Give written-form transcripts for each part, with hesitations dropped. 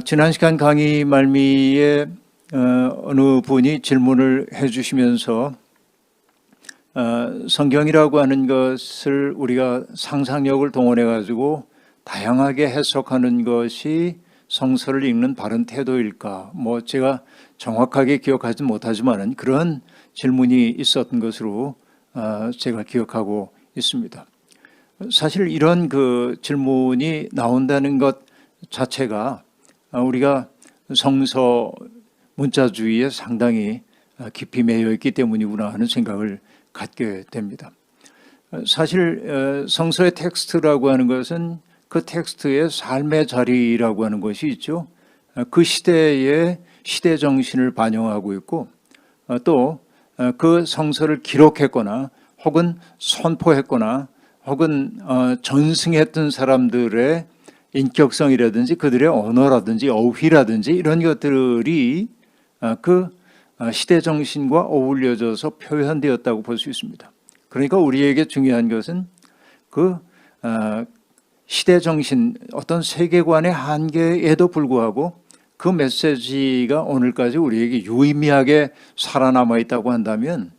지난 시간 강의 말미에 어느 분이 질문을 해주시면서 성경이라고 하는 것을 우리가 상상력을 동원해 가지고 다양하게 해석하는 것이 성서를 읽는 바른 태도일까? 제가 정확하게 기억하지 못하지만 그런 질문이 있었던 것으로 제가 기억하고 있습니다. 사실 이런 그 질문이 나온다는 것 자체가 우리가 성서 문자주의에 상당히 깊이 매여 있기 때문이구나 하는 생각을 갖게 됩니다. 사실 성서의 텍스트라고 하는 것은 그 텍스트의 삶의 자리라고 하는 것이 있죠. 그 시대의 시대 정신을 반영하고 있고 또 그 성서를 기록했거나 혹은 선포했거나 혹은 전승했던 사람들의 인격성이라든지 그들의 언어라든지 어휘라든지 이런 것들이 그 시대 정신과 어울려져서 표현되었다고 볼 수 있습니다. 그러니까 우리에게 중요한 것은 그 시대 정신, 어떤 세계관의 한계에도 불구하고 그 메시지가 오늘까지 우리에게 유의미하게 살아남아 있다고 한다면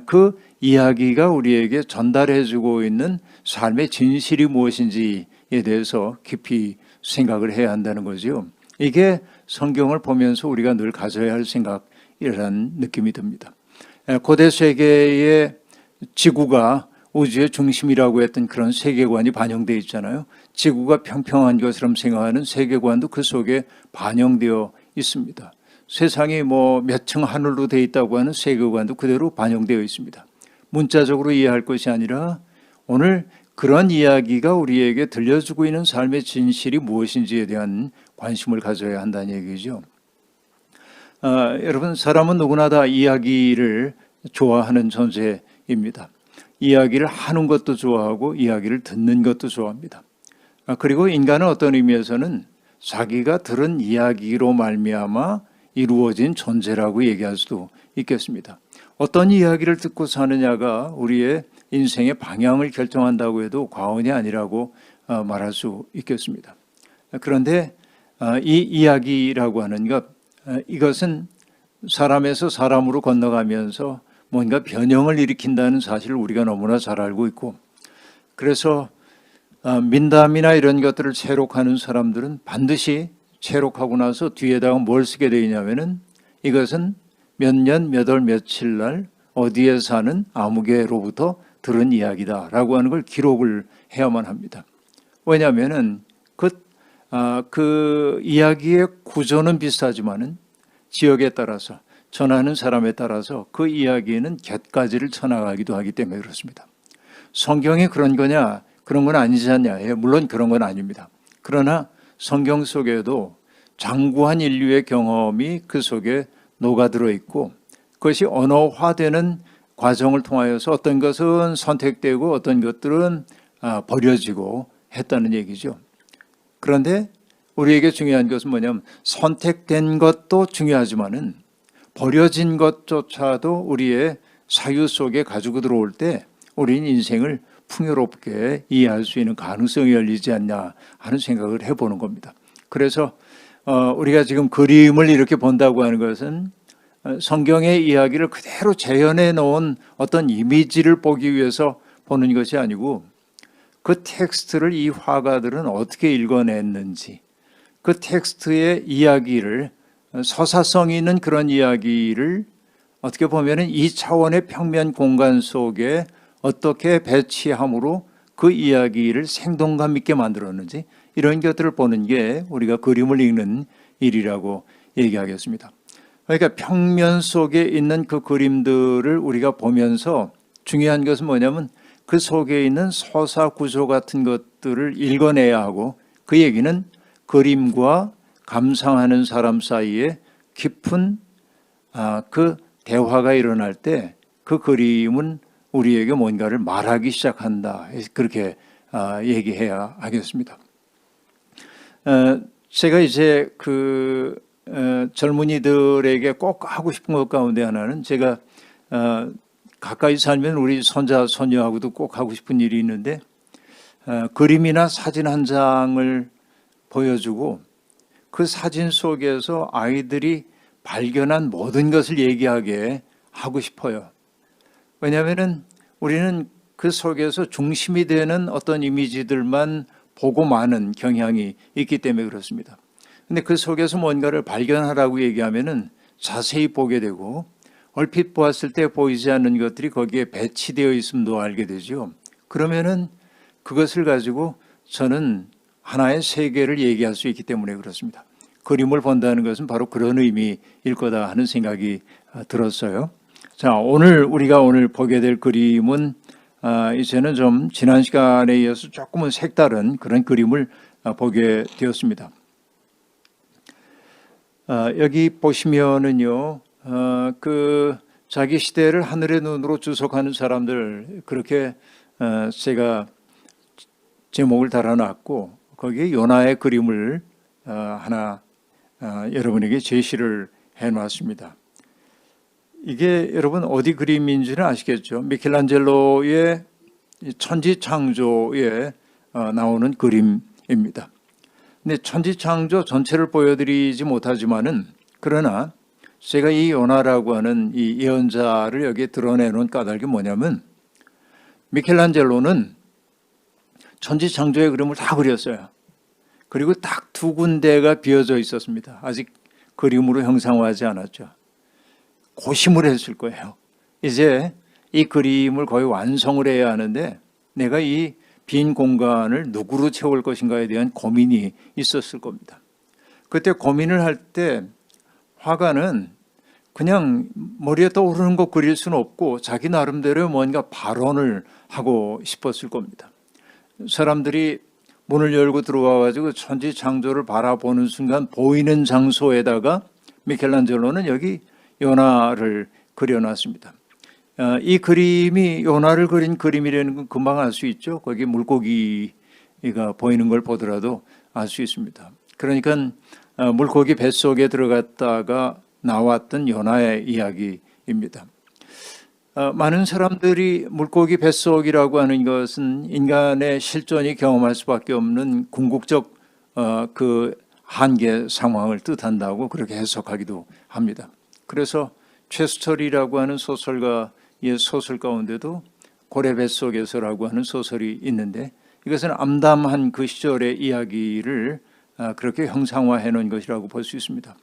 그 이야기가 우리에게 전달해주고 있는 삶의 진실이 무엇인지에 대해서 깊이 생각을 해야 한다는 거죠. 이게 성경을 보면서 우리가 늘 가져야 할 생각이라는 느낌이 듭니다. 고대 세계의 지구가 우주의 중심이라고 했던 그런 세계관이 반영되어 있잖아요. 지구가 평평한 것처럼 생각하는 세계관도 그 속에 반영되어 있습니다. 세상이 몇 층 하늘로 되어 있다고 하는 세계관도 그대로 반영되어 있습니다. 문자적으로 이해할 것이 아니라 오늘 그런 이야기가 우리에게 들려주고 있는 삶의 진실이 무엇인지에 대한 관심을 가져야 한다는 얘기죠. 여러분, 사람은 누구나 다 이야기를 좋아하는 존재입니다. 이야기를 하는 것도 좋아하고 이야기를 듣는 것도 좋아합니다. 그리고 인간은 어떤 의미에서는 자기가 들은 이야기로 말미암아 이루어진 존재라고 얘기할 수도 있겠습니다. 어떤 이야기를 듣고 사느냐가 우리의 인생의 방향을 결정한다고 해도 과언이 아니라고 말할 수 있겠습니다. 그런데 이 이야기라고 하는 것, 이것은 사람에서 사람으로 건너가면서 뭔가 변형을 일으킨다는 사실을 우리가 너무나 잘 알고 있고, 그래서 민담이나 이런 것들을 채록하는 사람들은 반드시 채록하고 나서 뒤에다가 뭘 쓰게 되어 있냐면은 이것은 몇 년 몇 월 며칠 날 어디에 사는 아무개로부터 들은 이야기다라고 하는 걸 기록을 해야만 합니다. 왜냐하면은 그 이야기의 구조는 비슷하지만은 지역에 따라서 전하는 사람에 따라서 그 이야기에는 곁가지를 쳐나가기도 하기 때문에 그렇습니다. 성경이 그런 거냐? 그런 건 아니지 않냐? 물론 그런 건 아닙니다. 그러나 성경 속에도 장구한 인류의 경험이 그 속에 녹아들어 있고 그것이 언어화되는 과정을 통하여서 어떤 것은 선택되고 어떤 것들은 버려지고 했다는 얘기죠. 그런데 우리에게 중요한 것은 뭐냐면 선택된 것도 중요하지만은 버려진 것조차도 우리의 사유 속에 가지고 들어올 때 우리는 인생을 풍요롭게 이해할 수 있는 가능성이 열리지 않냐 하는 생각을 해보는 겁니다. 그래서 우리가 지금 그림을 이렇게 본다고 하는 것은 성경의 이야기를 그대로 재현해 놓은 어떤 이미지를 보기 위해서 보는 것이 아니고 그 텍스트를 이 화가들은 어떻게 읽어냈는지 그 텍스트의 이야기를 서사성 있는 그런 이야기를 어떻게 보면 이 차원의 평면 공간 속에 어떻게 배치함으로 그 이야기를 생동감 있게 만들었는지 이런 것들을 보는 게 우리가 그림을 읽는 일이라고 얘기하겠습니다. 그러니까 평면 속에 있는 그 그림들을 우리가 보면서 중요한 것은 뭐냐면 그 속에 있는 서사 구조 같은 것들을 읽어내야 하고 그 얘기는 그림과 감상하는 사람 사이에 깊은 그 대화가 일어날 때 그 그림은 우리에게 뭔가를 말하기 시작한다. 그렇게 얘기해야 하겠습니다. 제가 이제 그 젊은이들에게 꼭 하고 싶은 것 가운데 하나는 제가 가까이 살면 우리 손자 손녀하고도 꼭 하고 싶은 일이 있는데 그림이나 사진 한 장을 보여주고 그 사진 속에서 아이들이 발견한 모든 것을 얘기하게 하고 싶어요. 왜냐하면 우리는 그 속에서 중심이 되는 어떤 이미지들만 보고 마는 경향이 있기 때문에 그렇습니다. 근데 그 속에서 뭔가를 발견하라고 얘기하면은 자세히 보게 되고 얼핏 보았을 때 보이지 않는 것들이 거기에 배치되어 있음도 알게 되죠. 그러면은 그것을 가지고 저는 하나의 세계를 얘기할 수 있기 때문에 그렇습니다. 그림을 본다는 것은 바로 그런 의미일 거다 하는 생각이 들었어요. 자, 우리가 오늘 보게 될 그림은 이제는 좀 지난 시간에 이어서 조금은 색다른 그런 그림을 보게 되었습니다. 여기 보시면은요, 그 자기 시대를 하늘의 눈으로 주석하는 사람들, 그렇게 제가 제목을 달아놨고 거기에 요나의 그림을 하나 여러분에게 제시를 해놨습니다. 이게 여러분 어디 그림인지는 아시겠죠? 미켈란젤로의 천지창조에 나오는 그림입니다. 근데 천지창조 전체를 보여드리지 못하지만은 그러나 제가 이 요나라고 하는 이 예언자를 여기에 드러내놓은 까닭이 뭐냐면 미켈란젤로는 천지창조의 그림을 다 그렸어요. 그리고 딱 두 군데가 비어져 있었습니다. 아직 그림으로 형상화하지 않았죠. 고심을 했을 거예요. 이제 이 그림을 거의 완성을 해야 하는데 내가 이 빈 공간을 누구로 채울 것인가에 대한 고민이 있었을 겁니다. 그때 고민을 할 때 화가는 그냥 머리에 떠오르는 거 그릴 수는 없고 자기 나름대로 뭔가 발언을 하고 싶었을 겁니다. 사람들이 문을 열고 들어와 가지고 천지창조를 바라보는 순간 보이는 장소에다가 미켈란젤로는 여기 요나를 그려놨습니다. 이 그림이 요나를 그린 그림이라는 건 금방 알 수 있죠. 거기 물고기가 보이는 걸 보더라도 알 수 있습니다. 그러니까 물고기 뱃속에 들어갔다가 나왔던 요나의 이야기입니다. 많은 사람들이 물고기 뱃속이라고 하는 것은 인간의 실존이 경험할 수밖에 없는 궁극적 그 한계 상황을 뜻한다고 그렇게 해석하기도 합니다. 그래서 최수철이라고 하는 소설가의 소설 가운데도 고래 뱃속에서라고 하는 소설이 있는데 이것은 암담한 그 시절의 이야기를 그렇게 형상화해 놓은 것이라고 볼 수 있습니다.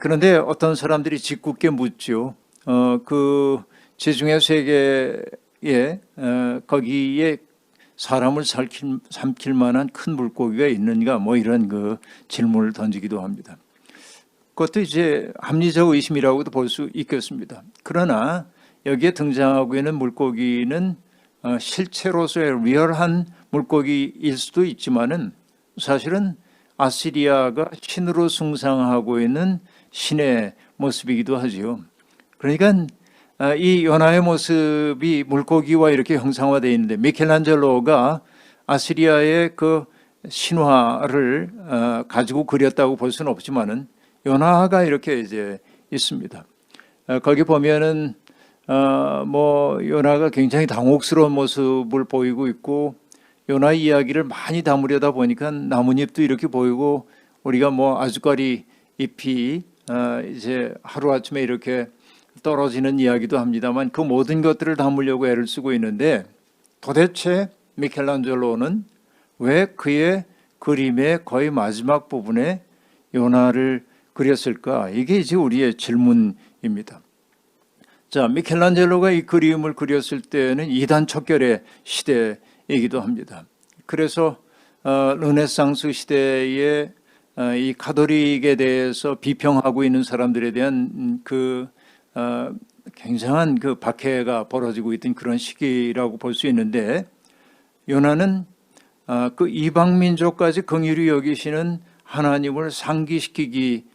그런데 어떤 사람들이 짓궂게 묻죠. 그 지중해 세계에 거기에 사람을 삼킬 만한 큰 물고기가 있는가 뭐 이런 그 질문을 던지기도 합니다. 그것도 이제 합리적 의심이라고도 볼 수 있겠습니다. 그러나 여기에 등장하고 있는 물고기는 실체로서의 리얼한 물고기일 수도 있지만은 사실은 아시리아가 신으로 숭상하고 있는 신의 모습이기도 하지요. 그러니까 이 요나의 모습이 물고기와 이렇게 형상화되어 있는데 미켈란젤로가 아시리아의 그 신화를 가지고 그렸다고 볼 수는 없지만은 요나가 이렇게 이제 있습니다. 거기 보면은 뭐 요나가 굉장히 당혹스러운 모습을 보이고 있고 요나 이야기를 많이 담으려다 보니까 나뭇잎도 이렇게 보이고 우리가 뭐 아주까리 잎이 이제 하루아침에 이렇게 떨어지는 이야기도 합니다만 그 모든 것들을 담으려고 애를 쓰고 있는데 도대체 미켈란젤로는 왜 그의 그림의 거의 마지막 부분에 요나를 그렸을까? 이게 이제 우리의 질문입니다. 자, 미켈란젤로가 이 그림을 그렸을 때는 이단 척결의 시대이기도 합니다. 그래서 르네상스 시대에 이 가톨릭에 대해서 비평하고 있는 사람들에 대한 그 굉장한 그 박해가 벌어지고 있던 그런 시기라고 볼 수 있는데 요나는 그 이방 민족까지 긍휼히 여기시는 하나님을 상기시키기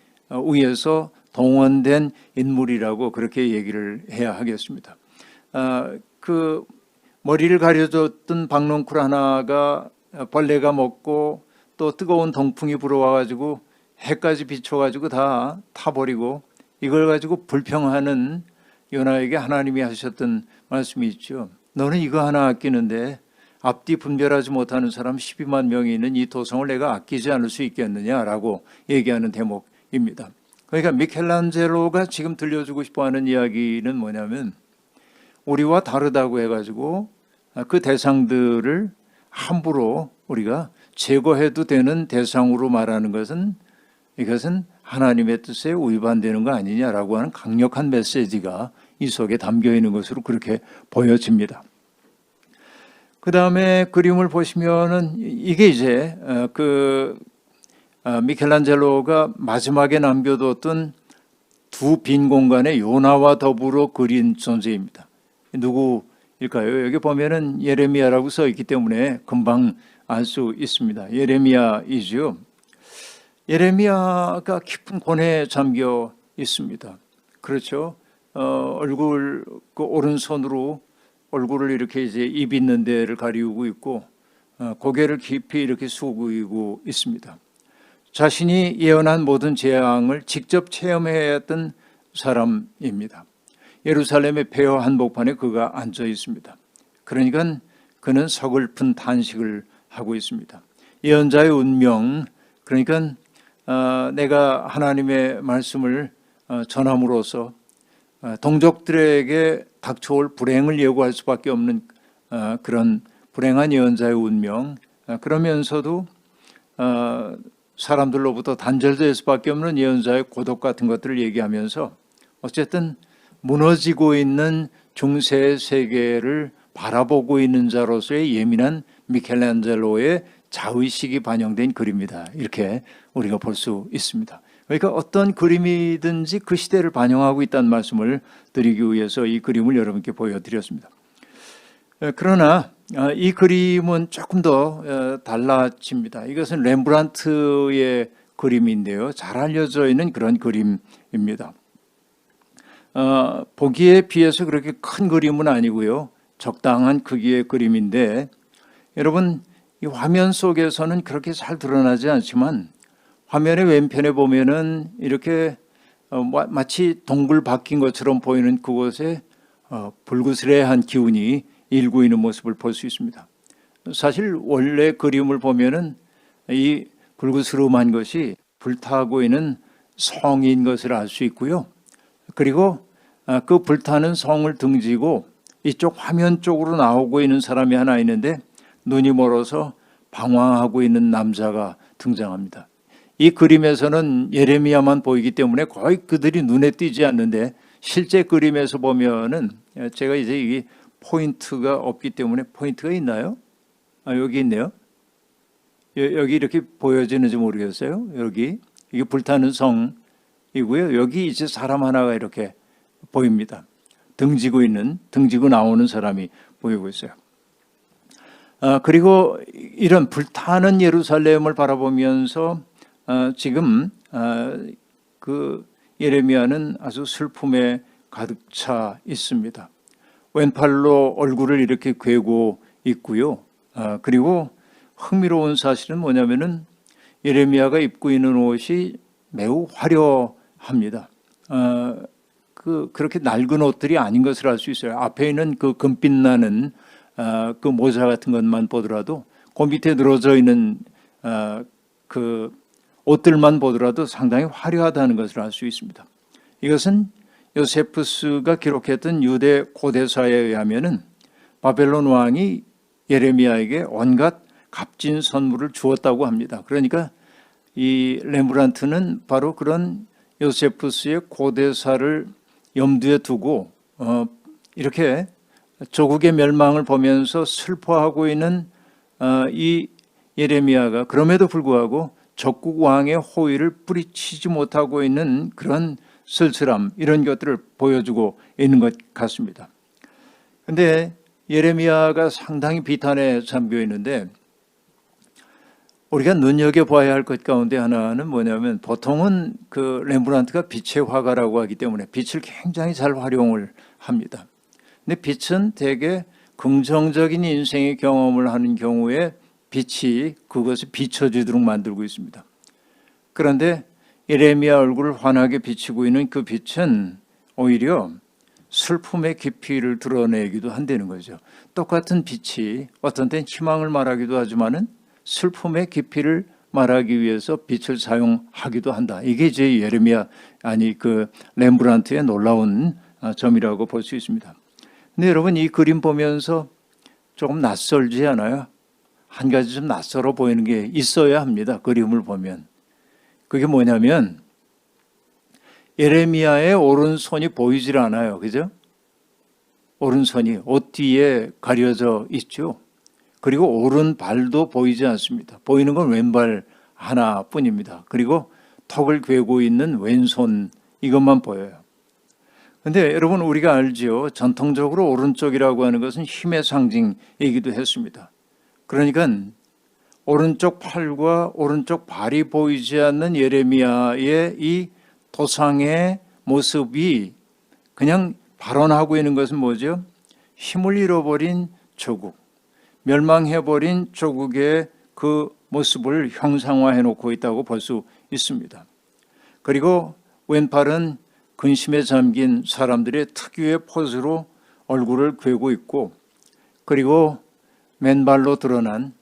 위해서 동원된 인물이라고 그렇게 얘기를 해야 하겠습니다. 그 머리를 가려줬던 박넝쿨 하나가 벌레가 먹고 또 뜨거운 동풍이 불어와가지고 해까지 비춰가지고 다 타버리고 이걸 가지고 불평하는 요나에게 하나님이 하셨던 말씀이 있죠. 너는 이거 하나 아끼는데 앞뒤 분별하지 못하는 사람 12만 명이 있는 이 도성을 내가 아끼지 않을 수 있겠느냐라고 얘기하는 대목입니다. 그러니까 미켈란젤로가 지금 들려주고 싶어하는 이야기는 뭐냐면 우리와 다르다고 해가지고 그 대상들을 함부로 우리가 제거해도 되는 대상으로 말하는 것은 이것은 하나님의 뜻에 위반되는 거 아니냐라고 하는 강력한 메시지가 이 속에 담겨 있는 것으로 그렇게 보여집니다. 그 다음에 그림을 보시면은 이게 이제 미켈란젤로가 마지막에 남겨뒀던 두 빈 공간에 요나와 더불어 그린 존재입니다. 누구일까요? 여기 보면은 예레미야라고 써 있기 때문에 금방 알 수 있습니다. 예레미야이죠. 예레미야가 깊은 고뇌에 잠겨 있습니다. 그렇죠? 얼굴 그 오른손으로 얼굴을 이렇게 이제 입 있는 데를 가리우고 있고 고개를 깊이 이렇게 숙이고 있습니다. 자신이 예언한 모든 재앙을 직접 체험해야 했던 사람입니다. 예루살렘의 폐허 한복판에 그가 앉아 있습니다. 그러니까 그는 서글픈 탄식을 하고 있습니다. 예언자의 운명, 그러니까 내가 하나님의 말씀을 전함으로써 동족들에게 닥쳐올 불행을 예고할 수밖에 없는 그런 불행한 예언자의 운명, 그러면서도 사람들로부터 단절될 수밖에 없는 예언자의 고독 같은 것들을 얘기하면서 어쨌든 무너지고 있는 중세의 세계를 바라보고 있는 자로서의 예민한 미켈란젤로의 자의식이 반영된 글입니다. 이렇게 우리가 볼 수 있습니다. 그러니까 어떤 그림이든지 그 시대를 반영하고 있다는 말씀을 드리기 위해서 이 그림을 여러분께 보여드렸습니다. 그러나 이 그림은 조금 더 달라집니다. 이것은 렘브란트의 그림인데요. 잘 알려져 있는 그런 그림입니다. 보기에 비해서 그렇게 큰 그림은 아니고요. 적당한 크기의 그림인데 여러분 이 화면 속에서는 그렇게 잘 드러나지 않지만 화면의 왼편에 보면은 이렇게 마치 동굴 박힌 것처럼 보이는 그곳에 불그스레한 기운이 일고 있는 모습을 볼 수 있습니다. 사실 원래 그림을 보면은 이 불그스름한 것이 불타고 있는 성인 것을 알 수 있고요. 그리고 그 불타는 성을 등지고 이쪽 화면 쪽으로 나오고 있는 사람이 하나 있는데 눈이 멀어서 방황하고 있는 남자가 등장합니다. 이 그림에서는 예레미야만 보이기 때문에 거의 그들이 눈에 띄지 않는데 실제 그림에서 보면은 제가 이제 이게 포인트가 없기 때문에 포인트가 있나요? 여기 있네요. 여기 이렇게 보여지는지 모르겠어요. 여기 이게 불타는 성이고요. 여기 이제 사람 하나가 이렇게 보입니다. 등지고 나오는 사람이 보이고 있어요. 그리고 이런 불타는 예루살렘을 바라보면서 지금 그 예레미야는 아주 슬픔에 가득 차 있습니다. 왼팔로 얼굴을 이렇게 괴고 있고요. 그리고 흥미로운 사실은 뭐냐면은 예레미야가 입고 있는 옷이 매우 화려합니다. 그렇게 낡은 옷들이 아닌 것을 알 수 있어요. 앞에 있는 그 금빛 나는 그 모자 같은 것만 보더라도 그 밑에 늘어져 있는 그 옷들만 보더라도 상당히 화려하다는 것을 알 수 있습니다. 이것은 요세푸스가 기록했던 유대 고대사에 의하면은 바벨론 왕이 예레미야에게 온갖 값진 선물을 주었다고 합니다. 그러니까 이 렘브란트는 바로 그런 요세푸스의 고대사를 염두에 두고 이렇게 조국의 멸망을 보면서 슬퍼하고 있는 이 예레미야가 그럼에도 불구하고 적국 왕의 호의를 뿌리치지 못하고 있는 그런 쓸쓸함, 이런 것들을 보여주고 있는 것 같습니다. 그런데 예레미야가 상당히 비탄에 잠겨 있는데 우리가 눈여겨봐야 할 것 가운데 하나는 뭐냐면 보통은 그 렘브란트가 빛의 화가라고 하기 때문에 빛을 굉장히 잘 활용을 합니다. 근데 빛은 대개 긍정적인 인생의 경험을 하는 경우에 빛이 그것을 비춰지도록 만들고 있습니다. 그런데 예레미야 얼굴을 환하게 비치고 있는 그 빛은 오히려 슬픔의 깊이를 드러내기도 한다는 거죠. 똑같은 빛이 어떤 때는 희망을 말하기도 하지만은 슬픔의 깊이를 말하기 위해서 빛을 사용하기도 한다. 이게 이제 예레미야 그 렘브란트의 놀라운 점이라고 볼 수 있습니다. 근데 여러분 이 그림 보면서 조금 낯설지 않아요? 한 가지 좀 낯설어 보이는 게 있어야 합니다. 그림을 보면. 그게 뭐냐면 예레미야의 오른손이 보이질 않아요. 그죠? 오른손이 옷 뒤에 가려져 있죠. 그리고 오른발도 보이지 않습니다. 보이는 건 왼발 하나뿐입니다. 그리고 턱을 괴고 있는 왼손 이것만 보여요. 근데 여러분 우리가 알지요. 전통적으로 오른쪽이라고 하는 것은 힘의 상징이기도 했습니다. 그러니까 오른쪽 팔과 오른쪽 발이 보이지 않는 예레미야의 이 도상의 모습이 그냥 발언하고 있는 것은 뭐죠? 힘을 잃어버린 조국, 멸망해버린 조국의 그 모습을 형상화해 놓고 있다고 볼 수 있습니다. 그리고 왼팔은 근심에 잠긴 사람들의 특유의 포즈로 얼굴을 괴고 있고, 그리고 맨발로 드러난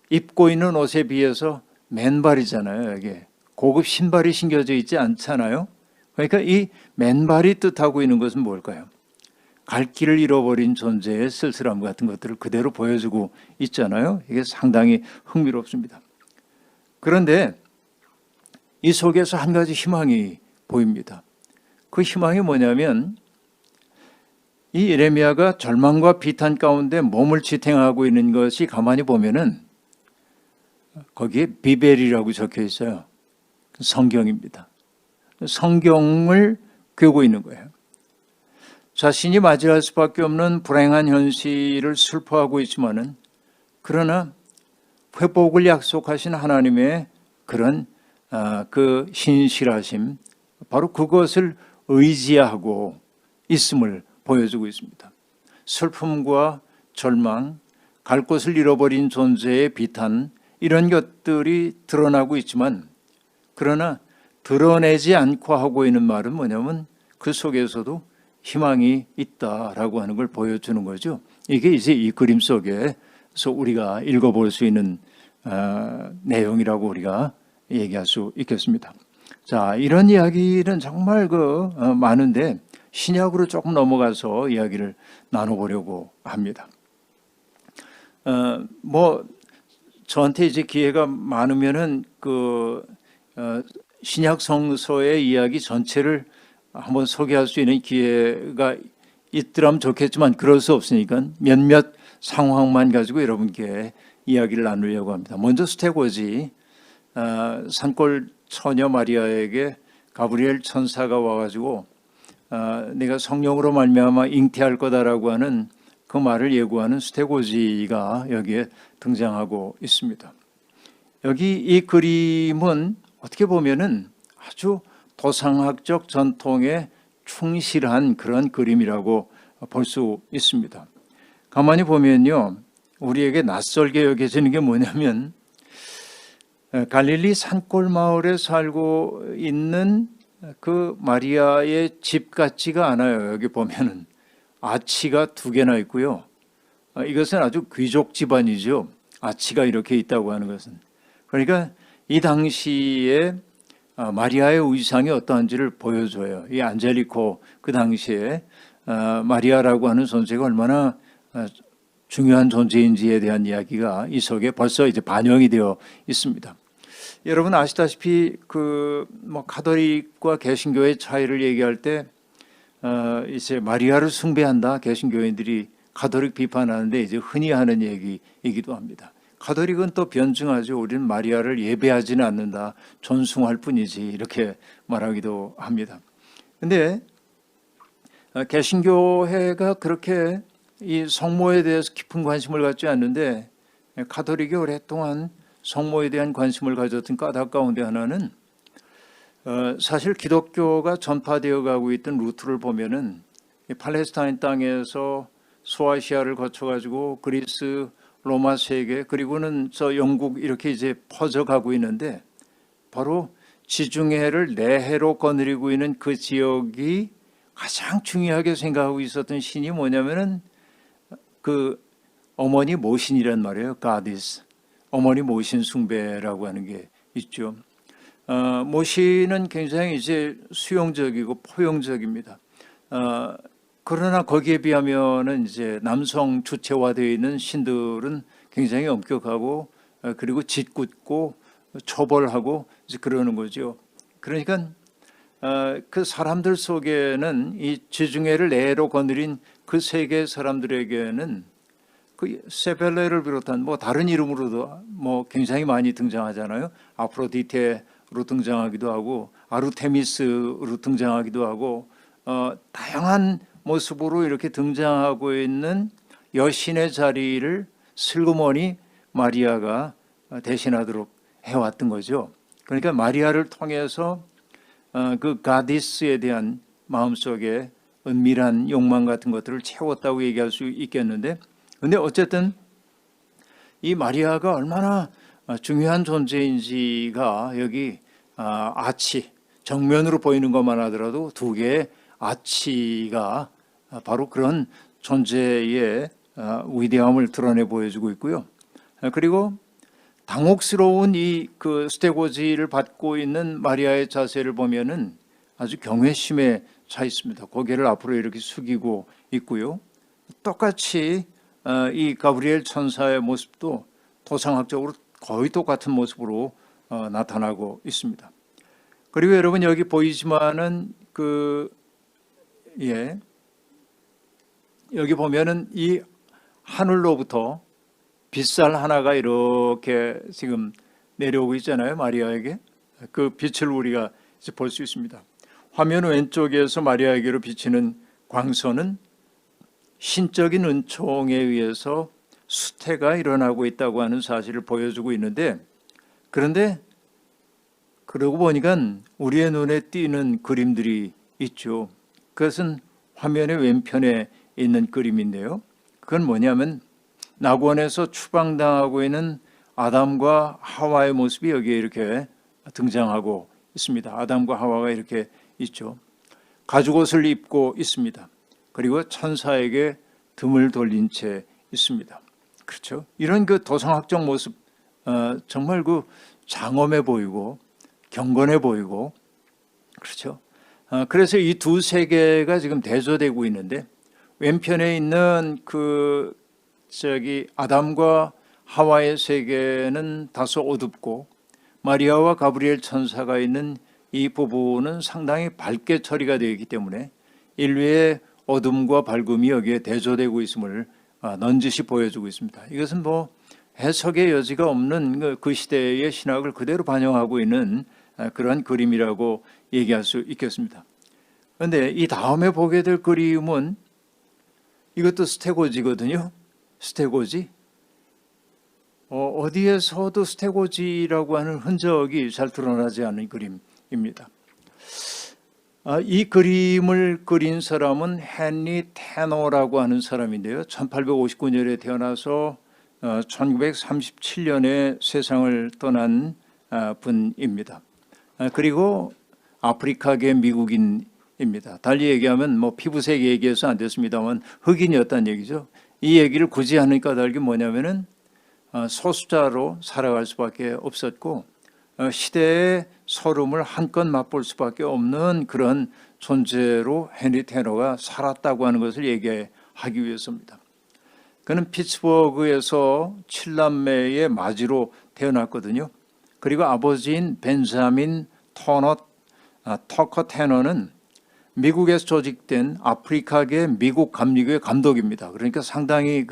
입고 있는 옷에 비해서 맨발이잖아요. 여기에 고급 신발이 신겨져 있지 않잖아요. 그러니까 이 맨발이 뜻하고 있는 것은 뭘까요? 갈 길을 잃어버린 존재의 쓸쓸함 같은 것들을 그대로 보여주고 있잖아요. 이게 상당히 흥미롭습니다. 그런데 이 속에서 한 가지 희망이 보입니다. 그 희망이 뭐냐면 이 예레미야가 절망과 비탄 가운데 몸을 지탱하고 있는 것이 가만히 보면은 거기에 비벨이라고 적혀 있어요. 성경입니다. 성경을 꿰고 있는 거예요. 자신이 맞이할 수밖에 없는 불행한 현실을 슬퍼하고 있지만은 그러나 회복을 약속하신 하나님의 그런 그 신실하심, 바로 그것을 의지하고 있음을 보여주고 있습니다. 슬픔과 절망, 갈 곳을 잃어버린 존재의 비탄, 이런 것들이 드러나고 있지만 그러나 드러내지 않고 하고 있는 말은 뭐냐면 그 속에서도 희망이 있다라고 하는 걸 보여주는 거죠. 이게 이제 이 그림 속에서 우리가 읽어볼 수 있는 내용이라고 우리가 얘기할 수 있겠습니다. 자, 이런 이야기는 정말 많은데 신약으로 조금 넘어가서 이야기를 나눠보려고 합니다. 저한테 이제 기회가 많으면은 신약 성서의 이야기 전체를 한번 소개할 수 있는 기회가 있더라면 좋겠지만 그럴 수 없으니까 몇몇 상황만 가지고 여러분께 이야기를 나누려고 합니다. 먼저 수태고지 산골 처녀 마리아에게 가브리엘 천사가 와가지고 내가 성령으로 말미암아 잉태할 거다라고 하는 그 말을 예고하는 수태고지가 여기에 등장하고 있습니다. 여기 이 그림은 어떻게 보면은 아주 도상학적 전통에 충실한 그런 그림이라고 볼 수 있습니다. 가만히 보면요, 우리에게 낯설게 여겨지는 게 뭐냐면 갈릴리 산골 마을에 살고 있는 그 마리아의 집 같지가 않아요. 여기 보면은 아치가 2개나 있고요. 이것은 아주 귀족 집안이죠. 아치가 이렇게 있다고 하는 것은. 그러니까 이 당시에 마리아의 의상이 어떠한지를 보여줘요. 이 안젤리코 그 당시에 마리아라고 하는 존재가 얼마나 중요한 존재인지에 대한 이야기가 이 속에 벌써 이제 반영이 되어 있습니다. 여러분 아시다시피 가톨릭과 개신교의 차이를 얘기할 때 이제 마리아를 숭배한다 개신교인들이 가톨릭 비판하는데 이제 흔히 하는 얘기이기도 합니다. 가톨릭은 또 변증하죠. 우리는 마리아를 예배하지는 않는다, 존숭할 뿐이지 이렇게 말하기도 합니다. 근데 개신교회가 그렇게 이 성모에 대해서 깊은 관심을 갖지 않는데 가톨릭이 오랫동안 성모에 대한 관심을 가졌던 까닭 가운데 하나는 사실 기독교가 전파되어 가고 있던 루트를 보면은 팔레스타인 땅에서 소아시아를 거쳐가지고 그리스, 로마 세계, 그리고는 영국 이렇게 이제 퍼져가고 있는데 바로 지중해를 내해로 거느리고 있는 그 지역이 가장 중요하게 생각하고 있었던 신이 뭐냐면은 그 어머니 모신이란 말이에요. goddess. 어머니 모신 숭배라고 하는 게 있죠. 모신은 굉장히 이제 수용적이고 포용적입니다. 그러나 거기에 비하면은 이제 남성 주체화되어 있는 신들은 굉장히 엄격하고 그리고 짓궂고 처벌하고 이제 그러는 거죠. 그러니까 그 사람들 속에는 이 지중해를 내로 거느린 그 세계 사람들에게는 그 세벨레를 비롯한 뭐 다른 이름으로도 뭐 굉장히 많이 등장하잖아요. 아프로디테로 등장하기도 하고 아르테미스로 등장하기도 하고 다양한 모습으로 이렇게 등장하고 있는 여신의 자리를 슬그머니 마리아가 대신하도록 해왔던 거죠. 그러니까 마리아를 통해서 그 가디스에 대한 마음속에 은밀한 욕망 같은 것들을 채웠다고 얘기할 수 있겠는데, 근데 어쨌든 이 마리아가 얼마나 중요한 존재인지가 여기 아치, 정면으로 보이는 것만 하더라도 두 개의 아치가 바로 그런 존재의 위대함을 드러내 보여주고 있고요. 그리고 당혹스러운 이 그 스테고지를 받고 있는 마리아의 자세를 보면은 아주 경외심에 차 있습니다. 고개를 앞으로 이렇게 숙이고 있고요. 똑같이 이 가브리엘 천사의 모습도 토상학적으로 거의 똑같은 모습으로 나타나고 있습니다. 그리고 여러분 여기 보이지만은 여기 보면은 이 하늘로부터 빛살 하나가 이렇게 지금 내려오고 있잖아요. 마리아에게. 그 빛을 우리가 이제 볼 수 있습니다. 화면 왼쪽에서 마리아에게로 비치는 광선은 신적인 은총에 의해서 수태가 일어나고 있다고 하는 사실을 보여주고 있는데, 그런데 그러고 보니까 우리의 눈에 띄는 그림들이 있죠. 그것은 화면의 왼편에 있는 그림인데요. 그건 뭐냐면 낙원에서 추방당하고 있는 아담과 하와의 모습이 여기에 이렇게 등장하고 있습니다. 아담과 하와가 이렇게 있죠. 가죽옷을 입고 있습니다. 그리고 천사에게 등을 돌린 채 있습니다. 그렇죠? 이런 그 도상학적 모습 정말 그 장엄해 보이고 경건해 보이고, 그렇죠? 그래서 이 두 세계가 지금 대조되고 있는데, 왼편에 있는 아담과 하와의 세계는 다소 어둡고 마리아와 가브리엘 천사가 있는 이 부분은 상당히 밝게 처리가 되어 있기 때문에 인류의 어둠과 밝음이 여기에 대조되고 있음을 넌지시 보여주고 있습니다. 이것은 뭐 해석의 여지가 없는 그 시대의 신학을 그대로 반영하고 있는 그런 그림이라고 얘기할 수 있겠습니다. 그런데 이 다음에 보게 될 그림은 이것도 스테고지거든요. 스테고지. 어디에서도 스테고지라고 하는 흔적이 잘 드러나지 않는 그림입니다. 이 그림을 그린 사람은 헨리 테너라고 하는 사람인데요. 1859년에 태어나서 1937년에 세상을 떠난 분입니다. 그리고 아프리카계 미국인입니다. 달리 얘기하면 뭐 피부색 얘기해서 안 됐습니다만 흑인이었다는 얘기죠. 이 얘기를 굳이 하는 까닭이 뭐냐면은 소수자로 살아갈 수밖에 없었고 시대의 서름을 한껏 맛볼 수밖에 없는 그런 존재로 헨리 테너가 살았다고 하는 것을 얘기하기 위해서입니다. 그는 피츠버그에서 7남매의 마지로 태어났거든요. 그리고 아버지인 벤자민 터커 테너는 미국에서 조직된 아프리카계 미국 감리교회 감독입니다. 그러니까 상당히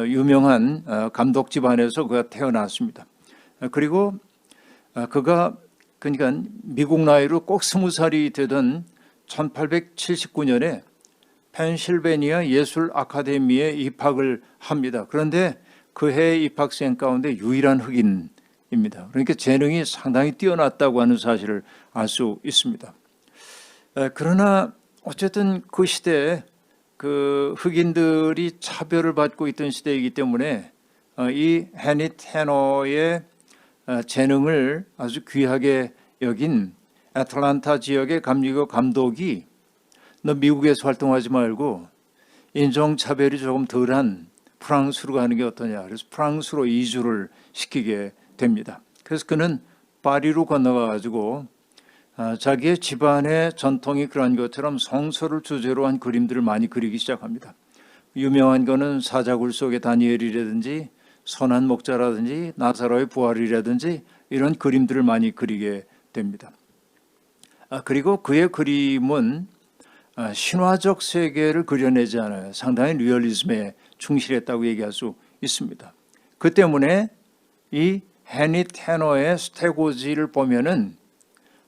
유명한 감독 집안에서 그가 태어났습니다. 그리고 그가 그러니까 미국 나이로 꼭 20살이 되던 1879년에 펜실베니아 예술 아카데미에 입학을 합니다. 그런데 그 해 입학생 가운데 유일한 흑인입니다. 그러니까 재능이 상당히 뛰어났다고 하는 사실을 알 수 있습니다. 그러나 어쨌든 그 시대에 그 흑인들이 차별을 받고 있던 시대이기 때문에 이 헨리 테너의 재능을 아주 귀하게 여긴 애틀란타 지역의 감리교 감독이 너 미국에서 활동하지 말고 인종차별이 조금 덜한 프랑스로 가는 게 어떠냐. 그래서 프랑스로 이주를 시키게 됩니다. 그래서 그는 파리로 건너가 가지고 자기의 집안의 전통이 그런 것처럼 성서를 주제로 한 그림들을 많이 그리기 시작합니다. 유명한 거는 사자굴 속의 다니엘이라든지 선한 목자라든지 나사로의 부활이라든지 이런 그림들을 많이 그리게 됩니다. 그리고 그의 그림은 신화적 세계를 그려내지 않아요. 상당히 리얼리즘에 충실했다고 얘기할 수 있습니다. 그 때문에 이 헤니 테너의 스테고지를 보면은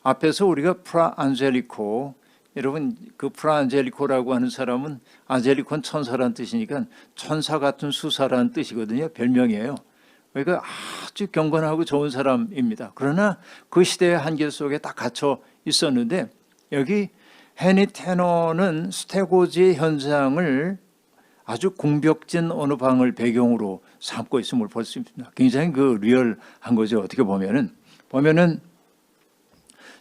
앞에서 우리가 프라 안젤리코, 여러분 그 프라 안젤리코라고 하는 사람은 안젤리코는 천사라는 뜻이니까 천사 같은 수사라는 뜻이거든요. 별명이에요. 그러니까 아주 경건하고 좋은 사람입니다. 그러나 그 시대의 한계 속에 딱 갇혀 있었는데 여기 헤니 테너는 스테고지의 현장을 아주 공벽진 어느 방을 배경으로 삼고 있음을 볼 수 있습니다. 굉장히 그 리얼한 거죠. 어떻게 보면은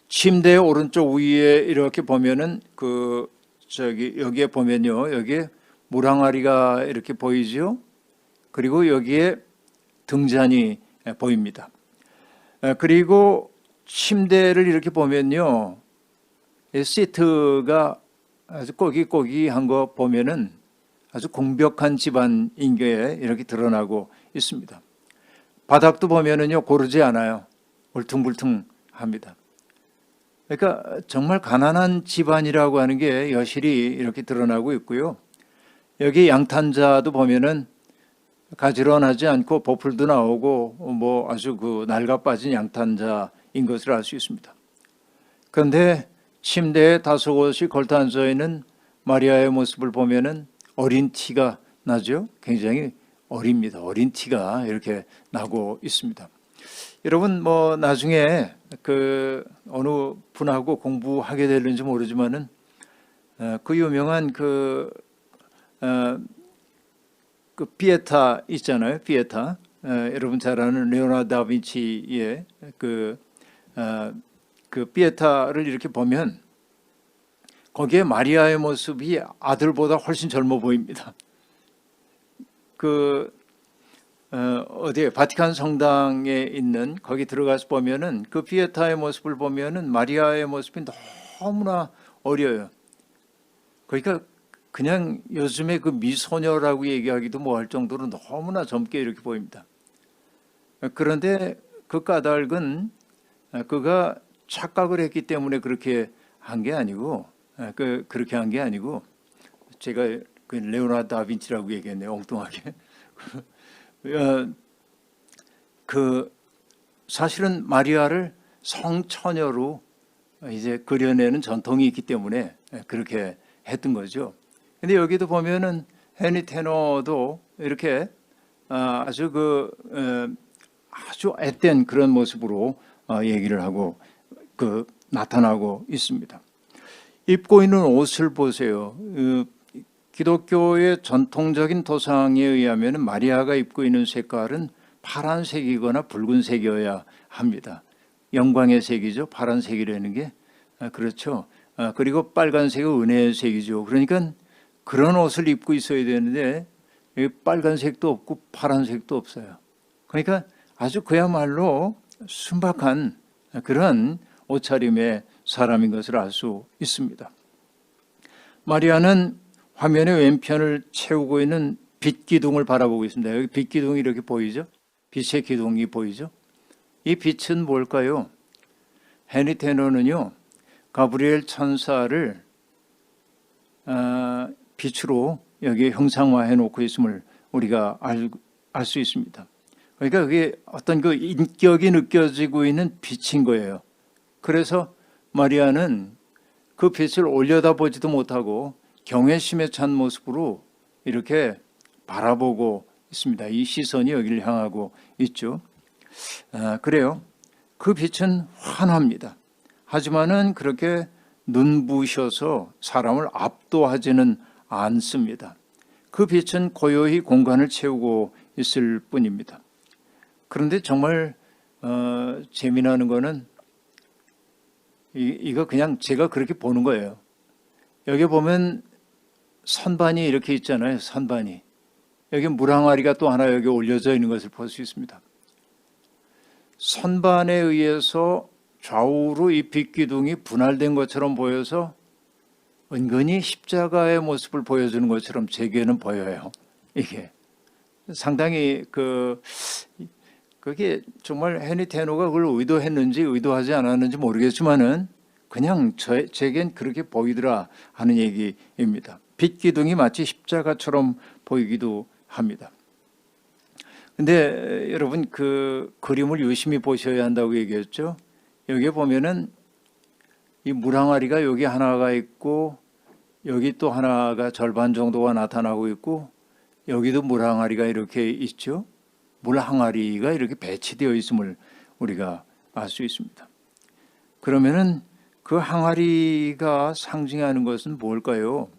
침대 오른쪽 위에 이렇게 보면은 여기에 보면요, 여기에 물항아리가 이렇게 보이죠. 그리고 여기에 등잔이 보입니다. 그리고 침대를 이렇게 보면요, 시트가 아주 꼬깃꼬깃한 거 보면은 아주 공벽한 집안인 게 이렇게 드러나고 있습니다. 바닥도 보면은요, 고르지 않아요. 울퉁불퉁합니다. 그러니까 정말 가난한 집안이라고 하는 게 여실히 이렇게 드러나고 있고요. 여기 양탄자도 보면은 가지런하지 않고 보풀도 나오고 뭐 아주 그 낡아 빠진 양탄자인 것을 알 수 있습니다. 그런데 침대에 다소곳이 걸터 앉아 있는 마리아의 모습을 보면은 어린 티가 나죠. 굉장히 어립니다. 어린 티가 이렇게 나고 있습니다. 여러분 뭐 나중에 그 어느 분하고 공부하게 될는지 모르지만은 그 유명한 그 피에타 있잖아요. 피에타. 여러분 잘 아는 레오나르도 다빈치의 그 피에타를 이렇게 보면 거기에 마리아의 모습이 아들보다 훨씬 젊어 보입니다. 어디에 바티칸 성당에 있는 거기 들어가서 보면은 그 피에타의 모습을 보면은 마리아의 모습이 너무나 어려요. 그러니까 그냥 요즘에 그 미소녀라고 얘기하기도 뭐할 정도로 너무나 젊게 이렇게 보입니다. 그런데 그 까닭은 그가 착각을 했기 때문에 그렇게 한 게 아니고 그렇게 한 게 아니고 제가 그 레오나르도 다빈치라고 얘기했네요. 엉뚱하게. 사실은 마리아를 성처녀로 이제 그려내는 전통이 있기 때문에 그렇게 했던 거죠. 근데 여기도 보면은 헤니 테너도 이렇게 아주 아주 앳된 그런 모습으로 얘기를 하고 나타나고 있습니다. 입고 있는 옷을 보세요. 기독교의 전통적인 도상에 의하면 마리아가 입고 있는 색깔은 파란색이거나 붉은색이어야 합니다. 영광의 색이죠. 파란색이라는 게. 그렇죠. 그리고 빨간색은 은혜의 색이죠. 그러니까 그런 옷을 입고 있어야 되는데 빨간색도 없고 파란색도 없어요. 그러니까 아주 그야말로 순박한 그런 옷차림의 사람인 것을 알 수 있습니다. 마리아는 화면의 왼편을 채우고 있는 빛 기둥을 바라보고 있습니다. 여기 빛 기둥이 이렇게 보이죠? 빛의 기둥이 보이죠? 이 빛은 뭘까요? 헤니 테너는요, 가브리엘 천사를 빛으로 여기에 형상화해 놓고 있음을 우리가 알 수 있습니다. 그러니까 그게 어떤 그 인격이 느껴지고 있는 빛인 거예요. 그래서 마리아는 그 빛을 올려다보지도 못하고 경외심에 찬 모습으로 이렇게 바라보고 있습니다. 이 시선이 여기를 향하고 있죠. 그래요. 그 빛은 환합니다. 하지만은 그렇게 눈부셔서 사람을 압도하지는 않습니다. 그 빛은 고요히 공간을 채우고 있을 뿐입니다. 그런데 정말 재미나는 거는 이거 그냥 제가 그렇게 보는 거예요. 여기 보면 선반이 이렇게 있잖아요. 선반이. 여기 물항아리가 또 하나 여기 올려져 있는 것을 볼 수 있습니다. 선반에 의해서 좌우로 이 빛기둥이 분할된 것처럼 보여서 은근히 십자가의 모습을 보여주는 것처럼 제게는 보여요. 이게 상당히 그게 정말 헤니 테노가 그걸 의도했는지 의도하지 않았는지 모르겠지만은 그냥 제겐 그렇게 보이더라 하는 얘기입니다. 빛기둥이 마치 십자가처럼 보이기도 합니다. 근데 여러분 그 그림을 유심히 보셔야 한다고 얘기했죠. 여기에 보면은 이 물항아리가 여기 하나가 있고 여기 또 하나가 절반 정도가 나타나고 있고 여기도 물항아리가 이렇게 있죠. 물항아리가 이렇게 배치되어 있음을 우리가 알 수 있습니다. 그러면은 그 항아리가 상징하는 것은 뭘까요?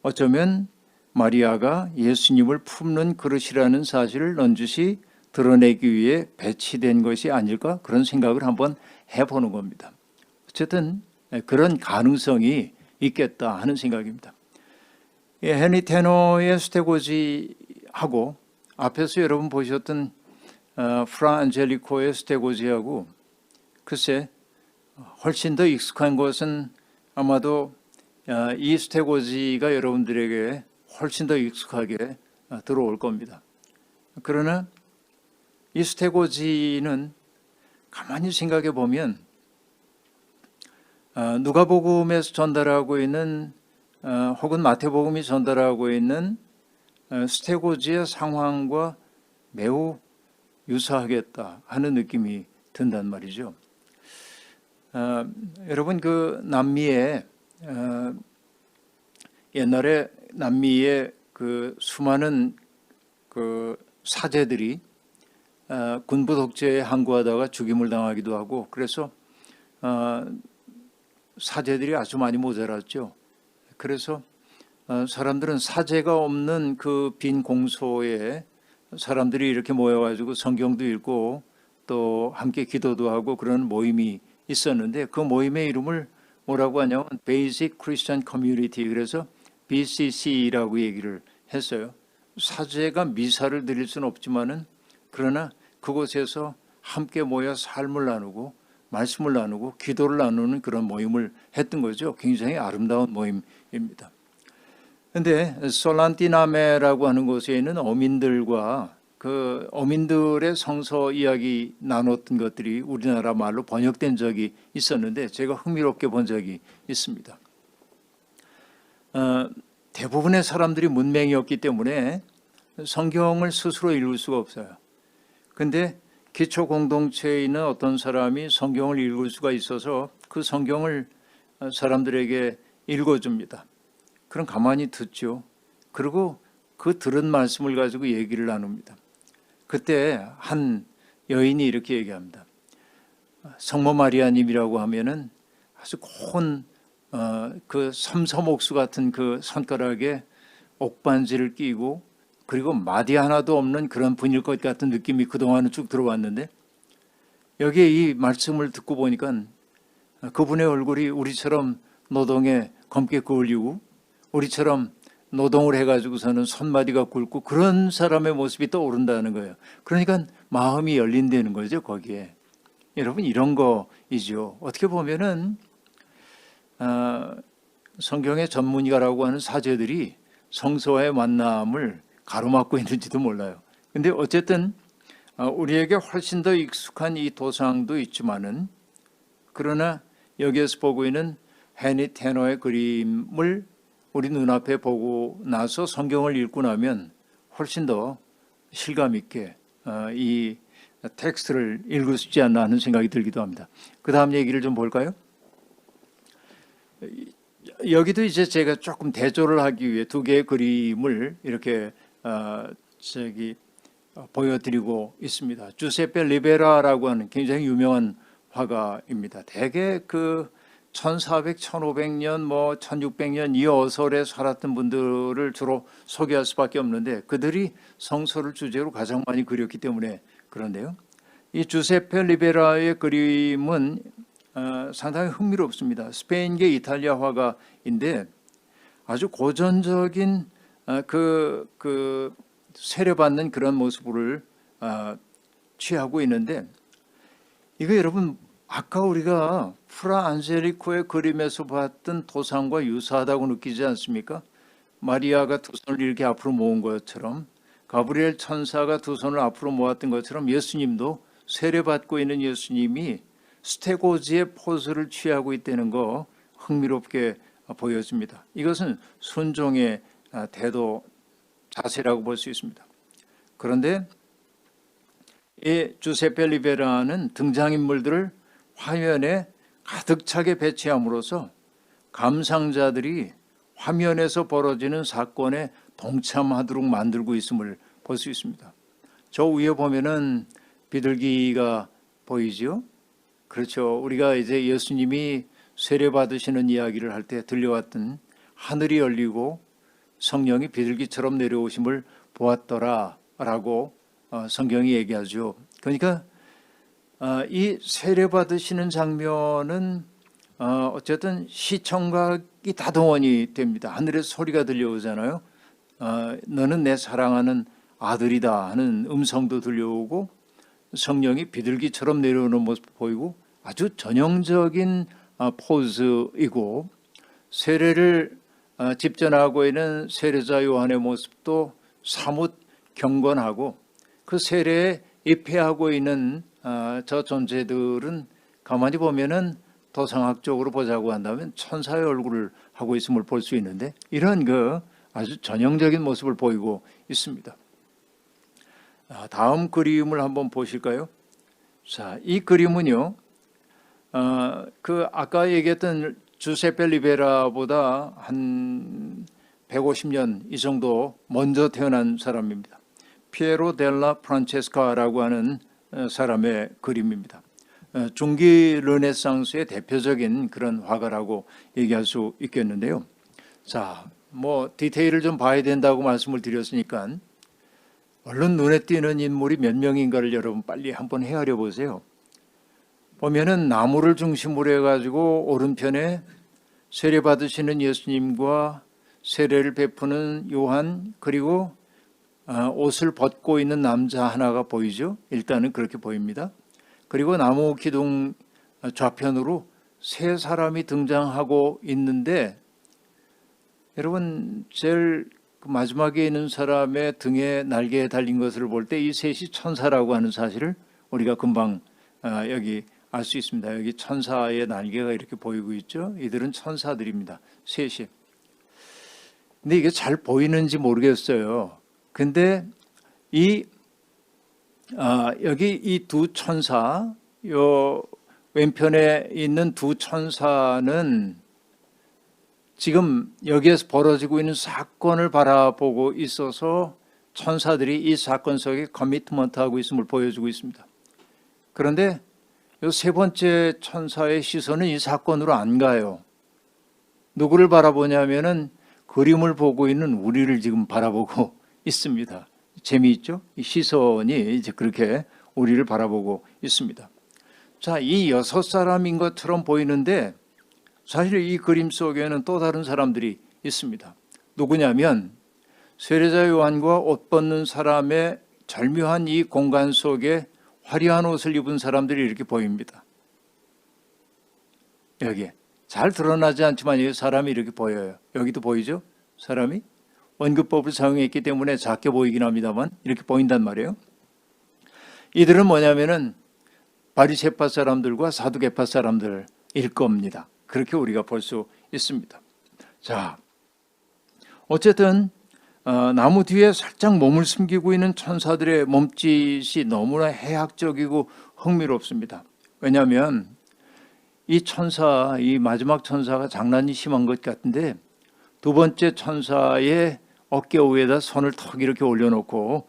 어쩌면 마리아가 예수님을 품는 그릇이라는 사실을 넌지시 드러내기 위해 배치된 것이 아닐까 그런 생각을 한번 해보는 겁니다. 어쨌든 그런 가능성이 있겠다 하는 생각입니다. 헤니 테노의 스테고지하고 앞에서 여러분 보셨던 프라 안젤리코의 스테고지하고 글쎄 훨씬 더 익숙한 것은 아마도 이 스테고지가 여러분들에게 훨씬 더 익숙하게 들어올 겁니다. 그러나 이 스테고지는 가만히 생각해 보면 누가복음에서 전달하고 있는 혹은 마태복음이 전달하고 있는 스테고지의 상황과 매우 유사하겠다 하는 느낌이 든단 말이죠. 여러분 그 남미에 옛날에 남미의 그 수많은 그 사제들이 군부 독재에 항거하다가 죽임을 당하기도 하고 그래서 사제들이 아주 많이 모자랐죠. 그래서 사람들은 사제가 없는 그 빈 공소에 사람들이 이렇게 모여가지고 성경도 읽고 또 함께 기도도 하고 그런 모임이 있었는데 그 모임의 이름을 뭐라고 하냐면 Basic Christian Community, 그래서 BCC라고 얘기를 했어요. 사제가 미사를 드릴 수는 없지만은 그러나 그곳에서 함께 모여 삶을 나누고 말씀을 나누고 기도를 나누는 그런 모임을 했던 거죠. 굉장히 아름다운 모임입니다. 그런데 솔란티나메라고 하는 곳에 있는 어민들과 그 어민들의 성서 이야기 나눴던 것들이 우리나라 말로 번역된 적이 있었는데 제가 흥미롭게 본 적이 있습니다. 대부분의 사람들이 문맹이었기 때문에 성경을 스스로 읽을 수가 없어요. 근데 기초 공동체에 있는 어떤 사람이 성경을 읽을 수가 있어서 그 성경을 사람들에게 읽어줍니다. 그럼 가만히 듣죠. 그리고 그 들은 말씀을 가지고 얘기를 나눕니다. 그때 한 여인이 이렇게 얘기합니다. 성모 마리아님이라고 하면은 아주 고운 그 섬섬옥수 같은 그 손가락에 옥반지를 끼고 그리고 마디 하나도 없는 그런 분일 것 같은 느낌이 그동안은 쭉 들어왔는데 여기에 이 말씀을 듣고 보니까 그분의 얼굴이 우리처럼 노동에 검게 그을리고 우리처럼 노동을 해가지고서는 손마디가 굵고 그런 사람의 모습이 떠오른다는 거예요. 그러니까 마음이 열린다는 거죠, 거기에. 여러분 이런 거이죠. 어떻게 보면은 성경의 전문가라고 하는 사제들이 성서와의 만남을 가로막고 있는지도 몰라요. 근데 어쨌든 우리에게 훨씬 더 익숙한 이 도상도 있지만은 그러나 여기에서 보고 있는 헤니 테노의 그림을 우리 눈앞에 보고 나서 성경을 읽고 나면 훨씬 더 실감 있게 이 텍스트를 읽을 수 있지 않나 하는 생각이 들기도 합니다. 그 다음 얘기를 좀 볼까요? 여기도 이제 제가 조금 대조를 하기 위해 두 개의 그림을 이렇게 보여드리고 있습니다. 주세페 리베라라고 하는 굉장히 유명한 화가입니다. 대개 그 1400, 1500년, 1600년 이 어설에 살았던 분들을 주로 소개할 수밖에 없는데 그들이 성서를 주제로 가장 많이 그렸기 때문에 그런데요. 이 주세페 리베라의 그림은 상당히 흥미롭습니다. 스페인계 이탈리아 화가인데 아주 고전적인 그 세례받는 그런 모습을 취하고 있는데, 이거 여러분 아까 우리가 프라 안젤리코의 그림에서 봤던 도상과 유사하다고 느끼지 않습니까? 마리아가 두 손을 이렇게 앞으로 모은 것처럼, 가브리엘 천사가 두 손을 앞으로 모았던 것처럼 예수님도 세례받고 있는 예수님이 스테고지의 포즈를 취하고 있다는 거 흥미롭게 보여집니다. 이것은 순종의 태도, 자세라고 볼 수 있습니다. 그런데 이 주세페 리베라는 등장인물들을 화면에 가득 차게 배치함으로써 감상자들이 화면에서 벌어지는 사건에 동참하도록 만들고 있음을 볼 수 있습니다. 저 위에 보면은 비둘기가 보이죠? 그렇죠. 우리가 이제 예수님이 세례 받으시는 이야기를 할 때 들려왔던 하늘이 열리고 성령이 비둘기처럼 내려오심을 보았더라라고 성경이 얘기하죠. 그러니까 이 세례 받으시는 장면은 어쨌든 시청각이 다 동원이 됩니다. 하늘에서 소리가 들려오잖아요. 너는 내 사랑하는 아들이다 하는 음성도 들려오고, 성령이 비둘기처럼 내려오는 모습 보이고, 아주 전형적인 포즈이고, 세례를 집전하고 있는 세례자 요한의 모습도 사뭇 경건하고, 그 세례에 입회하고 있는 저 존재들은 가만히 보면은 도상학적으로 보자고 한다면 천사의 얼굴을 하고 있음을 볼 수 있는데, 이런 아주 전형적인 모습을 보이고 있습니다. 다음 그림을 한번 보실까요? 자, 이 그림은요, 그 아까 얘기했던 주세페 리베라보다 한 150년 이 정도 먼저 태어난 사람입니다. 피에로 델라 프란체스카라고 하는 사람의 그림입니다. 중기 르네상스의 대표적인 그런 화가라고 얘기할 수 있겠는데요. 자, 뭐 디테일을 좀 봐야 된다고 말씀을 드렸으니까 얼른 눈에 띄는 인물이 몇 명인가를 여러분 빨리 한번 헤아려 보세요. 보면은 나무를 중심으로 해가지고 오른편에 세례 받으시는 예수님과 세례를 베푸는 요한, 그리고 옷을 벗고 있는 남자 하나가 보이죠. 일단은 그렇게 보입니다. 그리고 나무 기둥 좌편으로 세 사람이 등장하고 있는데, 여러분 제일 마지막에 있는 사람의 등에 날개에 달린 것을 볼 때 이 셋이 천사라고 하는 사실을 우리가 금방 여기 알 수 있습니다. 여기 천사의 날개가 이렇게 보이고 있죠. 이들은 천사들입니다. 셋이. 근데 이게 잘 보이는지 모르겠어요. 근데 여기 이 두 천사, 요 왼편에 있는 두 천사는 지금 여기에서 벌어지고 있는 사건을 바라보고 있어서 천사들이 이 사건 속에 커미트먼트하고 있음을 보여주고 있습니다. 그런데 이 세 번째 천사의 시선은 이 사건으로 안 가요. 누구를 바라보냐면은 그림을 보고 있는 우리를 지금 바라보고 있습니다. 재미있죠? 이 시선이 이제 그렇게 우리를 바라보고 있습니다. 자, 이 6사람인 것처럼 보이는데 사실 이 그림 속에는 또 다른 사람들이 있습니다. 누구냐면 세례자 요한과 옷 벗는 사람의 절묘한 이 공간 속에 화려한 옷을 입은 사람들이 이렇게 보입니다. 여기에 잘 드러나지 않지만 이 사람이 이렇게 보여요. 여기도 보이죠? 사람이 원근법을 사용했기 때문에 작게 보이긴 합니다만 이렇게 보인단 말이에요. 이들은 뭐냐면은 바리새파 사람들과 사두개파 사람들일 겁니다. 그렇게 우리가 볼 수 있습니다. 자, 어쨌든 나무 뒤에 살짝 몸을 숨기고 있는 천사들의 몸짓이 너무나 해학적이고 흥미롭습니다. 왜냐하면 이 마지막 천사가 장난이 심한 것 같은데, 두 번째 천사의 어깨 위에다 손을 턱 이렇게 올려놓고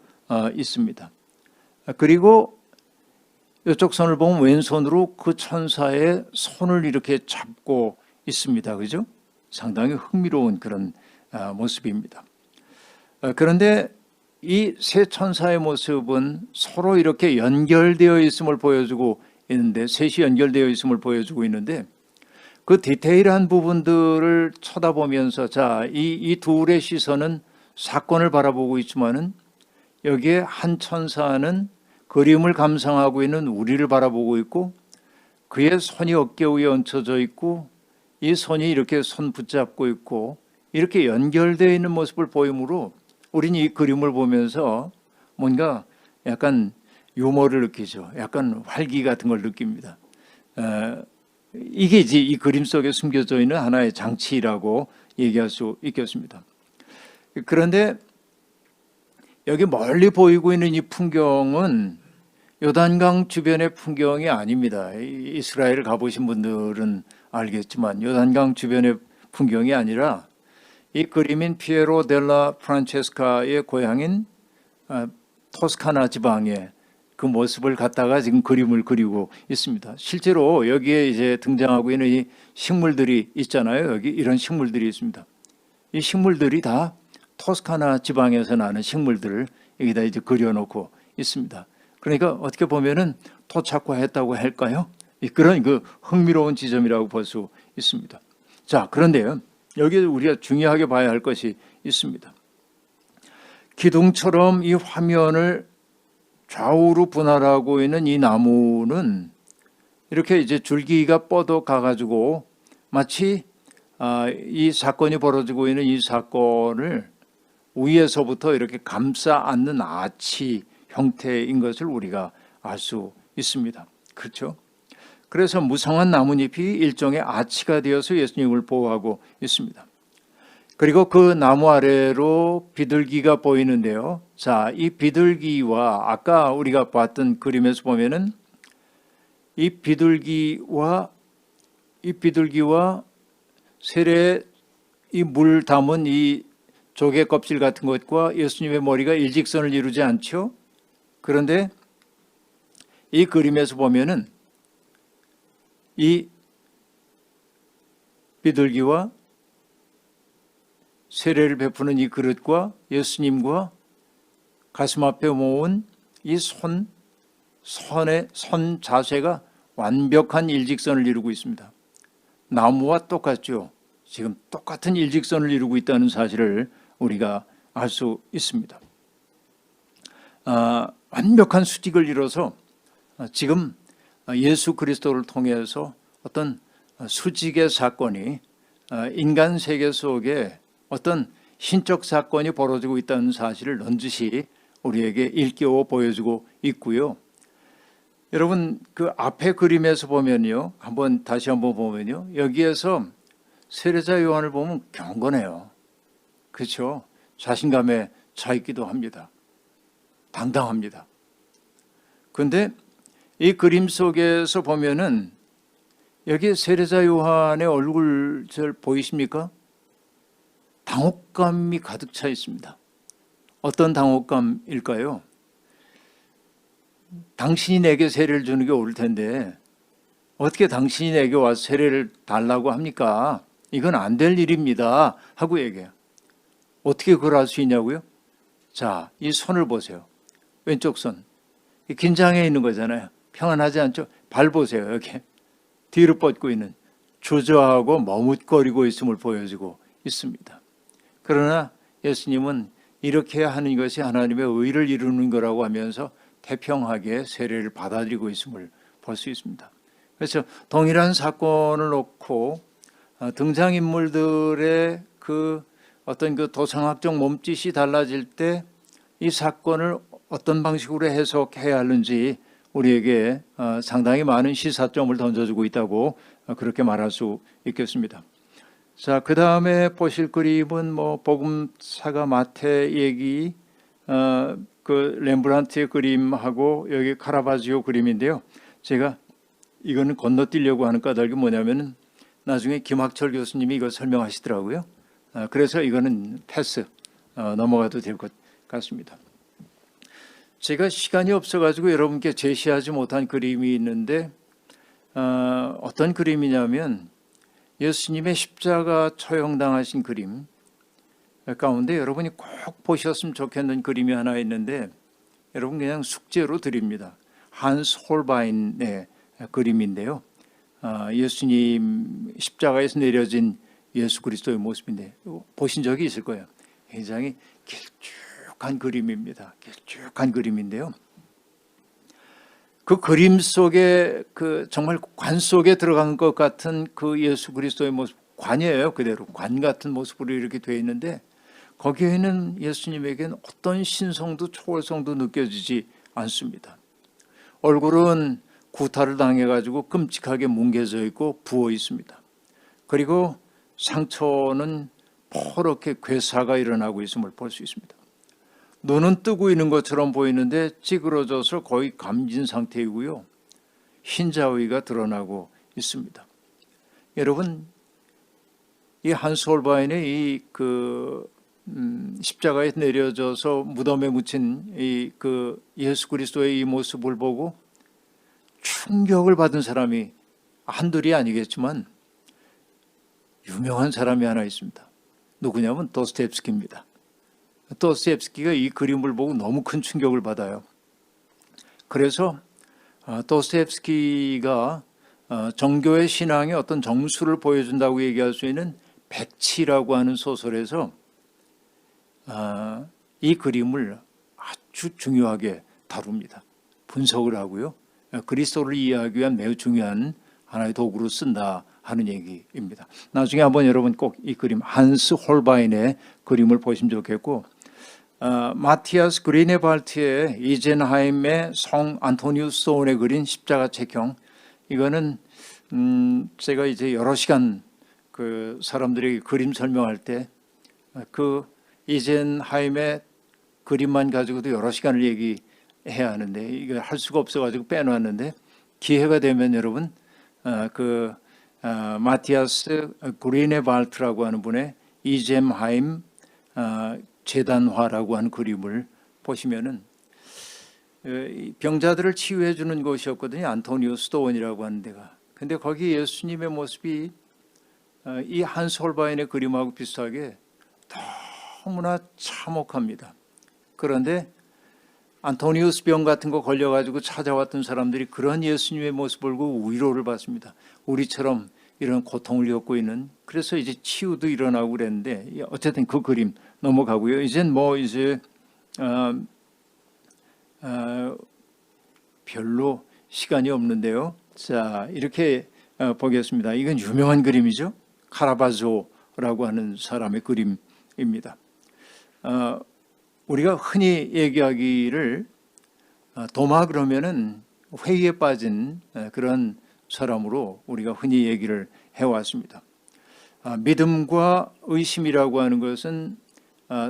있습니다. 그리고 이쪽 손을 보면 왼손으로 그 천사의 손을 이렇게 잡고 있습니다. 그죠? 상당히 흥미로운 그런 모습입니다. 그런데 이 세 천사의 모습은 서로 이렇게 연결되어 있음을 보여주고 있는데, 셋이 연결되어 있음을 보여주고 있는데, 그 디테일한 부분들을 쳐다보면서 자, 이 둘의 시선은 사건을 바라보고 있지만은 여기에 한 천사는 그림을 감상하고 있는 우리를 바라보고 있고 그의 손이 어깨 위에 얹혀져 있고 이 손이 이렇게 손 붙잡고 있고 이렇게 연결되어 있는 모습을 보이므로 우리는 이 그림을 보면서 뭔가 약간 유머를 느끼죠. 약간 활기 같은 걸 느낍니다. 이게 이제 이 그림 속에 숨겨져 있는 하나의 장치라고 얘기할 수 있겠습니다. 그런데 여기 멀리 보이고 있는 이 풍경은 요단강 주변의 풍경이 아닙니다. 이스라엘 가보신 분들은 알겠지만 요단강 주변의 풍경이 아니라 이 그림인 피에로 델라 프란체스카의 고향인 토스카나 지방의 그 모습을 갖다가 지금 그림을 그리고 있습니다. 실제로 여기에 이제 등장하고 있는 이 식물들이 있잖아요. 여기 이런 식물들이 있습니다. 이 식물들이 다 토스카나 지방에서 나는 식물들을 여기다 이제 그려놓고 있습니다. 그러니까 어떻게 보면은 토착화했다고 할까요? 그런 그 흥미로운 지점이라고 볼 수 있습니다. 자, 그런데요. 여기 우리가 중요하게 봐야 할 것이 있습니다. 기둥처럼 이 화면을 좌우로 분할하고 있는 이 나무는 이렇게 이제 줄기가 뻗어 가가지고 마치 이 사건이 벌어지고 있는 이 사건을 위에서부터 이렇게 감싸 안는 아치 형태인 것을 우리가 알 수 있습니다. 그렇죠? 그래서 무성한 나뭇잎이 일종의 아치가 되어서 예수님을 보호하고 있습니다. 그리고 그 나무 아래로 비둘기가 보이는데요. 자, 이 비둘기와 아까 우리가 봤던 그림에서 보면은 이 비둘기와 세례 이 물 담은 이 조개 껍질 같은 것과 예수님의 머리가 일직선을 이루지 않죠. 그런데 이 그림에서 보면은 이 비둘기와 세례를 베푸는 이 그릇과 예수님과 가슴 앞에 모은 이 손 자세가 완벽한 일직선을 이루고 있습니다. 나무와 똑같죠. 지금 똑같은 일직선을 이루고 있다는 사실을 우리가 알 수 있습니다. 완벽한 수직을 이뤄서 지금 예수 그리스도를 통해서 어떤 수직의 사건이 인간 세계 속에 어떤 신적 사건이 벌어지고 있다는 사실을 넌지시 우리에게 일깨워 보여주고 있고요. 여러분 그 앞에 그림에서 보면요, 다시 한번 보면요, 여기에서 세례자 요한을 보면 경건해요. 그렇죠? 자신감에 차 있기도 합니다. 당당합니다. 그런데 이 그림 속에서 보면은 여기 세례자 요한의 얼굴 잘 보이십니까? 당혹감이 가득 차 있습니다. 어떤 당혹감일까요? 당신이 내게 세례를 주는 게 옳을 텐데 어떻게 당신이 내게 와서 세례를 달라고 합니까? 이건 안 될 일입니다 하고 얘기해요. 어떻게 그걸 할 수 있냐고요? 자, 이 손을 보세요. 왼쪽 손. 긴장해 있는 거잖아요. 평안하지 않죠? 발 보세요. 여기 뒤로 뻗고 있는, 주저하고 머뭇거리고 있음을 보여주고 있습니다. 그러나 예수님은 이렇게 하는 것이 하나님의 의를 이루는 거라고 하면서 태평하게 세례를 받아들이고 있음을 볼 수 있습니다. 그래서 동일한 사건을 놓고 등장인물들의 그 어떤 그 도상학적 몸짓이 달라질 때 이 사건을 어떤 방식으로 해석해야 하는지 우리에게 상당히 많은 시사점을 던져주고 있다고 그렇게 말할 수 있겠습니다. 자, 그 다음에 보실 그림은 복음사가 마태 얘기, 그 렘브란트의 그림하고 여기 카라바지오 그림인데요. 제가 이거는 건너뛰려고 하는 까닭이 뭐냐면은 나중에 김학철 교수님이 이거 설명하시더라고요. 그래서 이거는 패스 넘어가도 될 것 같습니다. 제가 시간이 없어가지고 여러분께 제시하지 못한 그림이 있는데 어떤 그림이냐면 예수님의 십자가 처형당하신 그림 가운데 여러분이 꼭 보셨으면 좋겠는 그림이 하나 있는데 여러분 그냥 숙제로 드립니다. 한스 홀바인의 그림인데요. 예수님 십자가에서 내려진 예수 그리스도의 모습인데 보신 적이 있을 거예요. 굉장히 길쭉한 그림입니다. 길쭉한 그림인데요. 그 그림 속에 그 정말 관 속에 들어간 것 같은 그 예수 그리스도의 모습, 관이에요. 그대로 관 같은 모습으로 이렇게 되어 있는데 거기에는 예수님에게는 어떤 신성도 초월성도 느껴지지 않습니다. 얼굴은 구타를 당해가지고 끔찍하게 뭉개져 있고 부어 있습니다. 그리고 상처는 퍼렇게 괴사가 일어나고 있음을 볼 수 있습니다. 눈은 뜨고 있는 것처럼 보이는데 찌그러져서 거의 감진 상태이고요. 흰자위가 드러나고 있습니다. 여러분, 이 한스 홀바인의 십자가에 내려져서 무덤에 묻힌 예수 그리스도의 이 모습을 보고 충격을 받은 사람이 한둘이 아니겠지만 유명한 사람이 하나 있습니다. 누구냐면 도스토옙스키입니다. 도스토옙스키가 이 그림을 보고 너무 큰 충격을 받아요. 그래서 도스토옙스키가 정교의 신앙의 어떤 정수를 보여준다고 얘기할 수 있는 백치라고 하는 소설에서 이 그림을 아주 중요하게 다룹니다. 분석을 하고요. 그리스도를 이해하기 위한 매우 중요한 하나의 도구로 쓴다 하는 얘기입니다. 나중에 한번 여러분 꼭 이 그림 한스 홀바인의 그림을 보시면 좋겠고, 마티아스 그리네발트의 이젠하임의 성 안토니우스 소원에 그린 십자가 책형, 이거는 제가 이제 여러 시간 그 사람들에게 그림 설명할 때 그 이젠하임의 그림만 가지고도 여러 시간을 얘기해야 하는데 이거 할 수가 없어가지고 빼놨는데, 기회가 되면 여러분 마티아스 그리네발트라고 하는 분의 이젠하임 재단화라고 하는 그림을 보시면은 병자들을 치유해 주는 곳이었거든요. 안토니우스 도원이라고 하는 데가. 근데 거기 예수님의 모습이 이 한스 홀바인의 그림하고 비슷하게 너무나 참혹합니다. 그런데 안토니우스 병 같은 거 걸려가지고 찾아왔던 사람들이 그런 예수님의 모습을 보고 위로를 받습니다. 우리처럼 이런 고통을 겪고 있는, 그래서 이제 치유도 일어나고 그랬는데, 어쨌든 그 그림 넘어가고요. 이젠 별로 시간이 없는데요. 자, 이렇게 보겠습니다. 이건 유명한 그림이죠. 카라바조라고 하는 사람의 그림입니다. 우리가 흔히 얘기하기를 도마 그러면은 회의에 빠진 그런 사람으로 우리가 흔히 얘기를 해왔습니다. 믿음과 의심이라고 하는 것은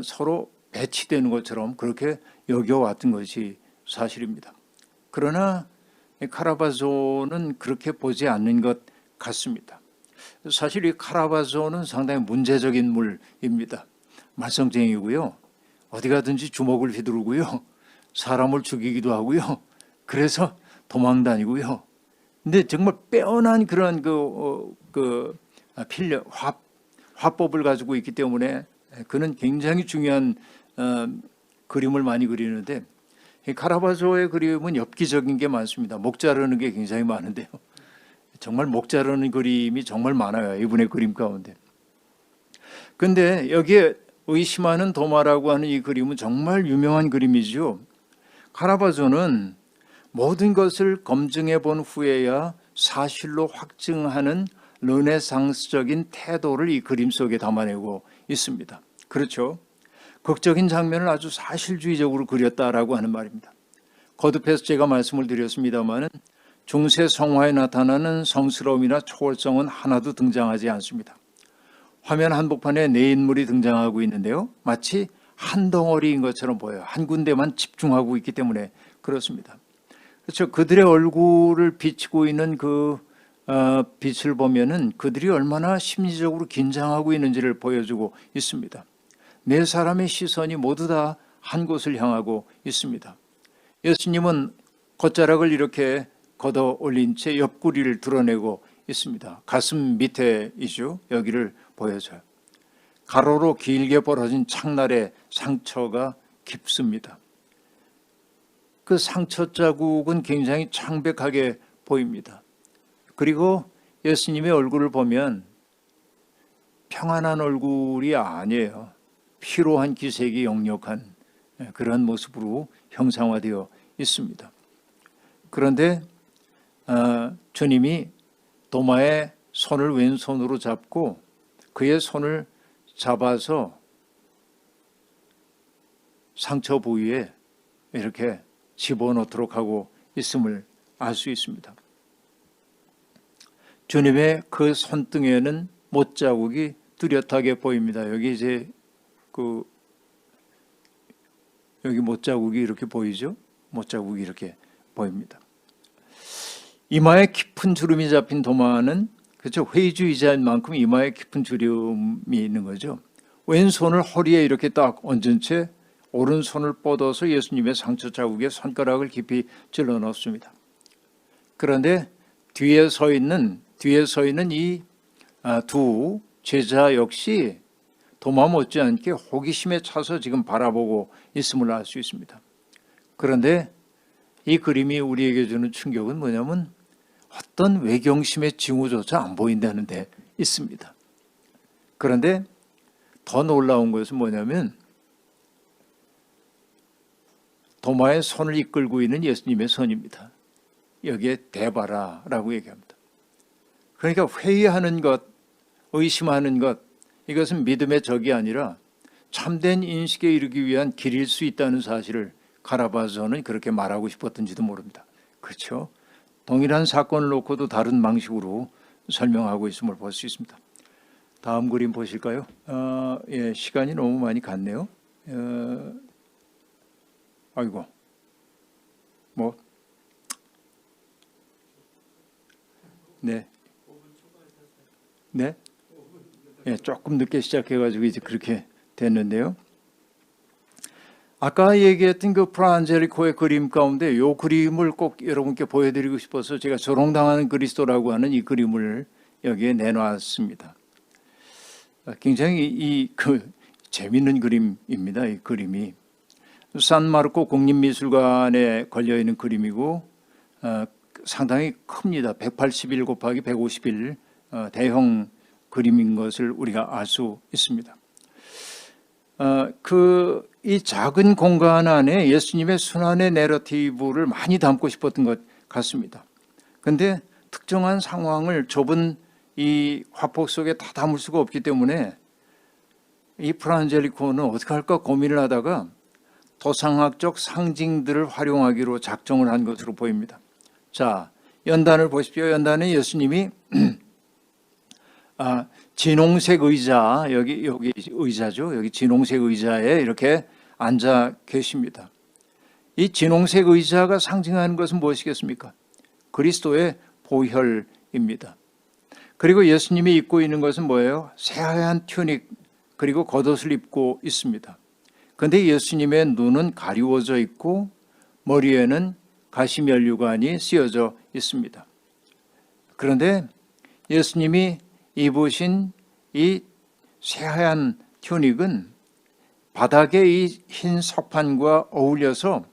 서로 배치되는 것처럼 그렇게 여겨왔던 것이 사실입니다. 그러나 카라바조는 그렇게 보지 않는 것 같습니다. 사실 이 카라바조는 상당히 문제적인 인물입니다. 말썽쟁이고요. 어디 가든지 주먹을 휘두르고요. 사람을 죽이기도 하고요. 그래서 도망 다니고요. 근데 정말 빼어난 그런 화법을 가지고 있기 때문에 그는 굉장히 중요한 그림을 많이 그리는데, 카라바조의 그림은 엽기적인 게 많습니다. 목 자르는 게 굉장히 많은데요. 정말 목 자르는 그림이 정말 많아요. 이분의 그림 가운데. 근데 여기에 의심하는 도마라고 하는 이 그림은 정말 유명한 그림이죠. 카라바조는 모든 것을 검증해 본 후에야 사실로 확증하는 르네상스적인 태도를 이 그림 속에 담아내고 있습니다. 그렇죠. 극적인 장면을 아주 사실주의적으로 그렸다라고 하는 말입니다. 거듭해서 제가 말씀을 드렸습니다마는 중세 성화에 나타나는 성스러움이나 초월성은 하나도 등장하지 않습니다. 화면 한복판에 네 인물이 등장하고 있는데요. 마치 한 덩어리인 것처럼 보여요. 한 군데만 집중하고 있기 때문에 그렇습니다. 그렇죠. 그들의 얼굴을 비치고 있는 빛을 보면은 그들이 얼마나 심리적으로 긴장하고 있는지를 보여주고 있습니다. 네 사람의 시선이 모두 다 한 곳을 향하고 있습니다. 예수님은 겉자락을 이렇게 걷어 올린 채 옆구리를 드러내고 있습니다. 가슴 밑에이죠. 여기를 보여줘요. 가로로 길게 벌어진 창날의 상처가 깊습니다. 그 상처 자국은 굉장히 창백하게 보입니다. 그리고 예수님의 얼굴을 보면 평안한 얼굴이 아니에요. 피로한 기색이 역력한 그런 모습으로 형상화되어 있습니다. 그런데 주님이 도마의 손을 왼손으로 잡고 그의 손을 잡아서 상처 부위에 이렇게 집어넣도록 하고 있음을 알 수 있습니다. 주님의 그 손등에는 못자국이 뚜렷하게 보입니다. 여기 이제 여기 못자국이 이렇게 보이죠? 못자국이 이렇게 보입니다. 이마에 깊은 주름이 잡힌 도마는 그렇죠. 회의주의자인 만큼 이마에 깊은 주름이 있는 거죠. 왼손을 허리에 이렇게 딱 얹은 채 오른손을 뻗어서 예수님의 상처 자국에 손가락을 깊이 찔러 넣습니다. 그런데 뒤에 서 있는 이 두 제자 역시 도마 못지않게 호기심에 차서 지금 바라보고 있음을 알 수 있습니다. 그런데 이 그림이 우리에게 주는 충격은 뭐냐면 어떤 외경심의 징후조차 안 보인다는 데 있습니다. 그런데 더 놀라운 것은 뭐냐면 도마에 손을 이끌고 있는 예수님의 손입니다. 여기에 대바라라고 얘기합니다. 그러니까 회의하는 것, 의심하는 것, 이것은 믿음의 적이 아니라 참된 인식에 이르기 위한 길일 수 있다는 사실을 가라바조는 그렇게 말하고 싶었던지도 모릅니다. 그렇죠? 동일한 사건을 놓고도 다른 방식으로 설명하고 있음을 볼 수 있습니다. 다음 그림 보실까요? 예, 시간이 너무 많이 갔네요. 아이고, 네, 네, 예, 조금 늦게 시작해가지고 이제 그렇게 됐는데요. 아까 얘기했던 그 프라 안젤리코의 그림 가운데 이 그림을 꼭 여러분께 보여드리고 싶어서 제가 조롱당하는 그리스도라고 하는 이 그림을 여기에 내놨습니다. 굉장히 재밌는 그림입니다. 이 그림이 산마르코 국립미술관에 걸려있는 그림이고 상당히 큽니다. 181 곱하기 151 대형 그림인 것을 우리가 알 수 있습니다. 이 작은 공간 안에 예수님의 순환의 내러티브를 많이 담고 싶었던 것 같습니다. 그런데 특정한 상황을 좁은 이 화폭 속에 다 담을 수가 없기 때문에 이 프란젤리코는 어떻게 할까 고민을 하다가 도상학적 상징들을 활용하기로 작정을 한 것으로 보입니다. 자, 연단을 보십시오. 연단에 예수님이 진홍색 의자, 여기 의자죠. 여기 진홍색 의자에 이렇게 앉아 계십니다. 이 진홍색 의자가 상징하는 것은 무엇이겠습니까? 그리스도의 보혈입니다. 그리고 예수님이 입고 있는 것은 뭐예요? 새하얀 튜닉 그리고 겉옷을 입고 있습니다. 그런데 예수님의 눈은 가리워져 있고 머리에는 가시면류관이 씌어져 있습니다. 그런데 예수님이 입으신 이 새하얀 튜닉은 바닥의 이 흰 서판과 어울려서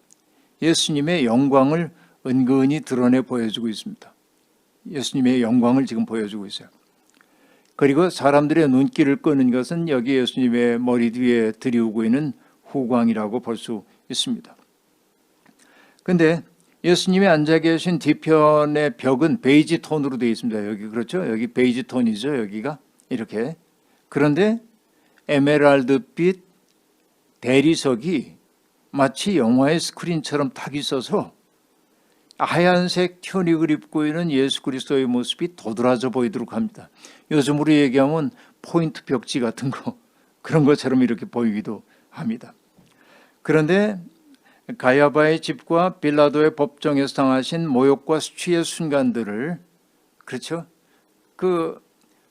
예수님의 영광을 은근히 드러내 보여주고 있습니다. 예수님의 영광을 지금 보여주고 있어요. 그리고 사람들의 눈길을 끄는 것은 여기 예수님의 머리 뒤에 들이우고 있는 후광이라고 볼 수 있습니다. 그런데 예수님이 앉아 계신 뒤편의 벽은 베이지 톤으로 되어 있습니다. 여기 그렇죠? 여기 베이지 톤이죠. 여기가 이렇게. 그런데 에메랄드빛 대리석이 마치 영화의 스크린처럼 딱 있어서 하얀색 튜닉을 입고 있는 예수 그리스도의 모습이 도드라져 보이도록 합니다. 요즘으로 얘기하면 포인트 벽지 같은 거 그런 것처럼 이렇게 보이기도 합니다. 그런데 가야바의 집과 빌라도의 법정에서 당하신 모욕과 수치의 순간들을 그렇죠?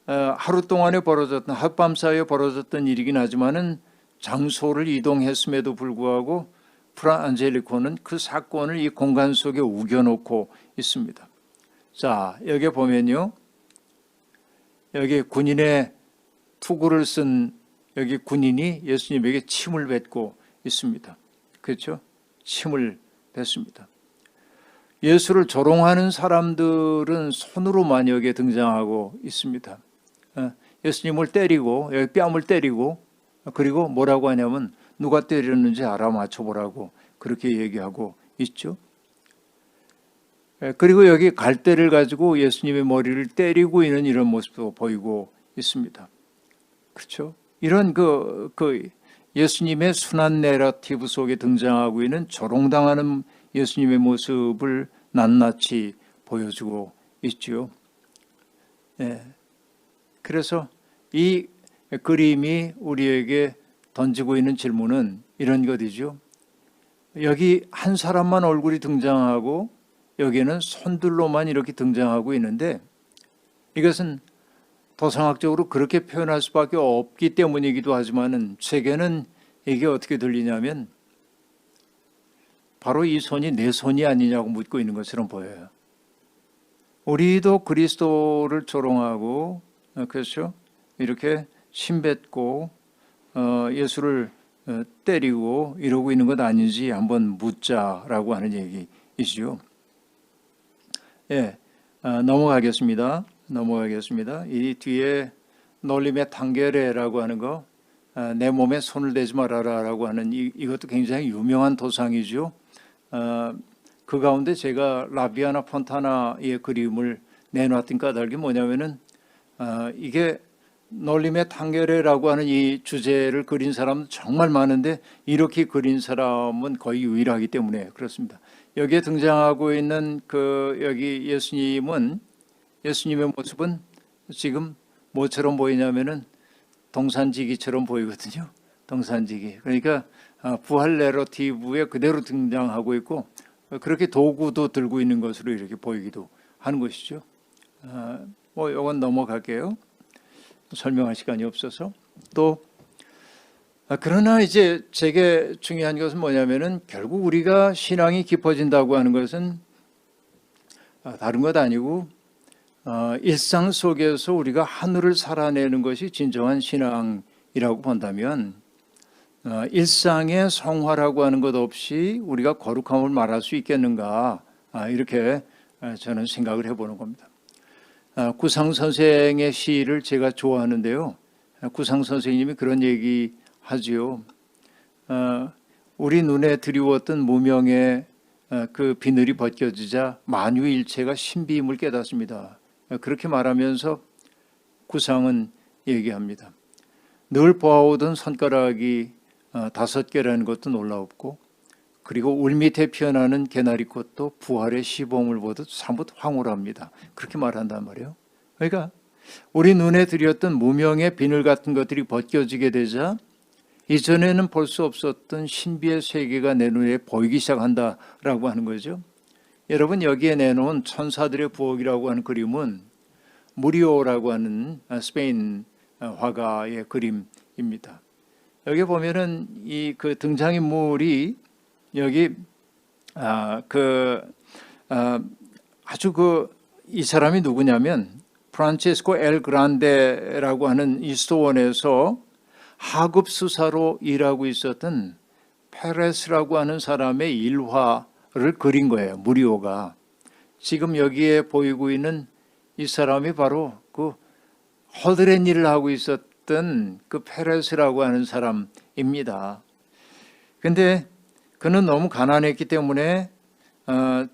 하루 동안에 벌어졌던 하룻밤 사이에 벌어졌던 일이긴 하지만은 장소를 이동했음에도 불구하고 프라 안젤리코는 그 사건을 이 공간 속에 우겨놓고 있습니다. 자, 여기 보면요. 여기 군인의 투구를 쓴 여기 군인이 예수님에게 침을 뱉고 있습니다. 그렇죠? 침을 뱉습니다. 예수를 조롱하는 사람들은 손으로만 여기에 등장하고 있습니다. 예수님을 때리고 여기 뺨을 때리고 그리고 뭐라고 하냐면 누가 때렸는지 알아맞혀보라고 그렇게 얘기하고 있죠. 그리고 여기 갈대를 가지고 예수님의 머리를 때리고 있는 이런 모습도 보이고 있습니다. 그렇죠? 이런 그 예수님의 순환 내러티브 속에 등장하고 있는 조롱당하는 예수님의 모습을 낱낱이 보여주고 있죠. 네. 그래서 이 그림이 우리에게 던지고 있는 질문은 이런 것이죠. 여기 한 사람만 얼굴이 등장하고 여기에는 손들로만 이렇게 등장하고 있는데 이것은 도상학적으로 그렇게 표현할 수밖에 없기 때문이기도 하지만은 제게는 이게 어떻게 들리냐면 바로 이 손이 내 손이 아니냐고 묻고 있는 것처럼 보여요. 우리도 그리스도를 조롱하고 그렇죠? 이렇게 침뱉고 예수를 때리고 이러고 있는 것 아닌지 한번 묻자라고 하는 얘기이죠. 예, 넘어가겠습니다. 이 뒤에 놀림의 탕게레라고 하는 거, 내 몸에 손을 대지 말아라라고 하는 이것도 굉장히 유명한 도상이죠. 그 가운데 제가 라비아나 폰타나의 그림을 내놨던 까닭이 뭐냐면은 이게 놀림의 탕게레라고 하는 이 주제를 그린 사람은 정말 많은데 이렇게 그린 사람은 거의 유일하기 때문에 그렇습니다. 여기에 등장하고 있는 여기 예수님의 모습은 지금 뭐처럼 보이냐면은 동산지기처럼 보이거든요. 동산지기. 그러니까 부활 내러티브에 그대로 등장하고 있고 그렇게 도구도 들고 있는 것으로 이렇게 보이기도 하는 것이죠. 뭐 이건 넘어갈게요. 설명할 시간이 없어서. 또 그러나 이제 제게 중요한 것은 뭐냐면은 결국 우리가 신앙이 깊어진다고 하는 것은 다른 것 아니고 일상 속에서 우리가 하늘을 살아내는 것이 진정한 신앙이라고 본다면 일상의 성화라고 하는 것 없이 우리가 거룩함을 말할 수 있겠는가 이렇게 저는 생각을 해보는 겁니다. 구상 선생의 시를 제가 좋아하는데요. 구상 선생님이 그런 얘기 하지요. 우리 눈에 드리웠던 무명의 그 비늘이 벗겨지자 만유일체가 신비임을 깨닫습니다. 그렇게 말하면서 구상은 얘기합니다. 늘 보아오던 손가락이 5개라는 것도 놀라웠고 그리고 울 밑에 피어나는 개나리꽃도 부활의 시범을 보듯 사뭇 황홀합니다. 그렇게 말한단 말이에요. 그러니까 우리 눈에 들였던 무명의 비늘 같은 것들이 벗겨지게 되자 이전에는 볼 수 없었던 신비의 세계가 내 눈에 보이기 시작한다라고 하는 거죠. 여러분 여기에 내놓은 천사들의 부엌이라고 하는 그림은 무리오라고 하는 스페인 화가의 그림입니다. 여기 보면은 이 등장인물이 여기 이 사람이 누구냐면 프란체스코 엘 그란데라고 하는 이스토원에서 하급 수사로 일하고 있었던 페레스라고 하는 사람의 일화를 그린 거예요. 무리오가. 지금 여기에 보이고 있는 이 사람이 바로 그 허드렛 일을 하고 있었던 그 페레스라고 하는 사람입니다. 근데 그는 너무 가난했기 때문에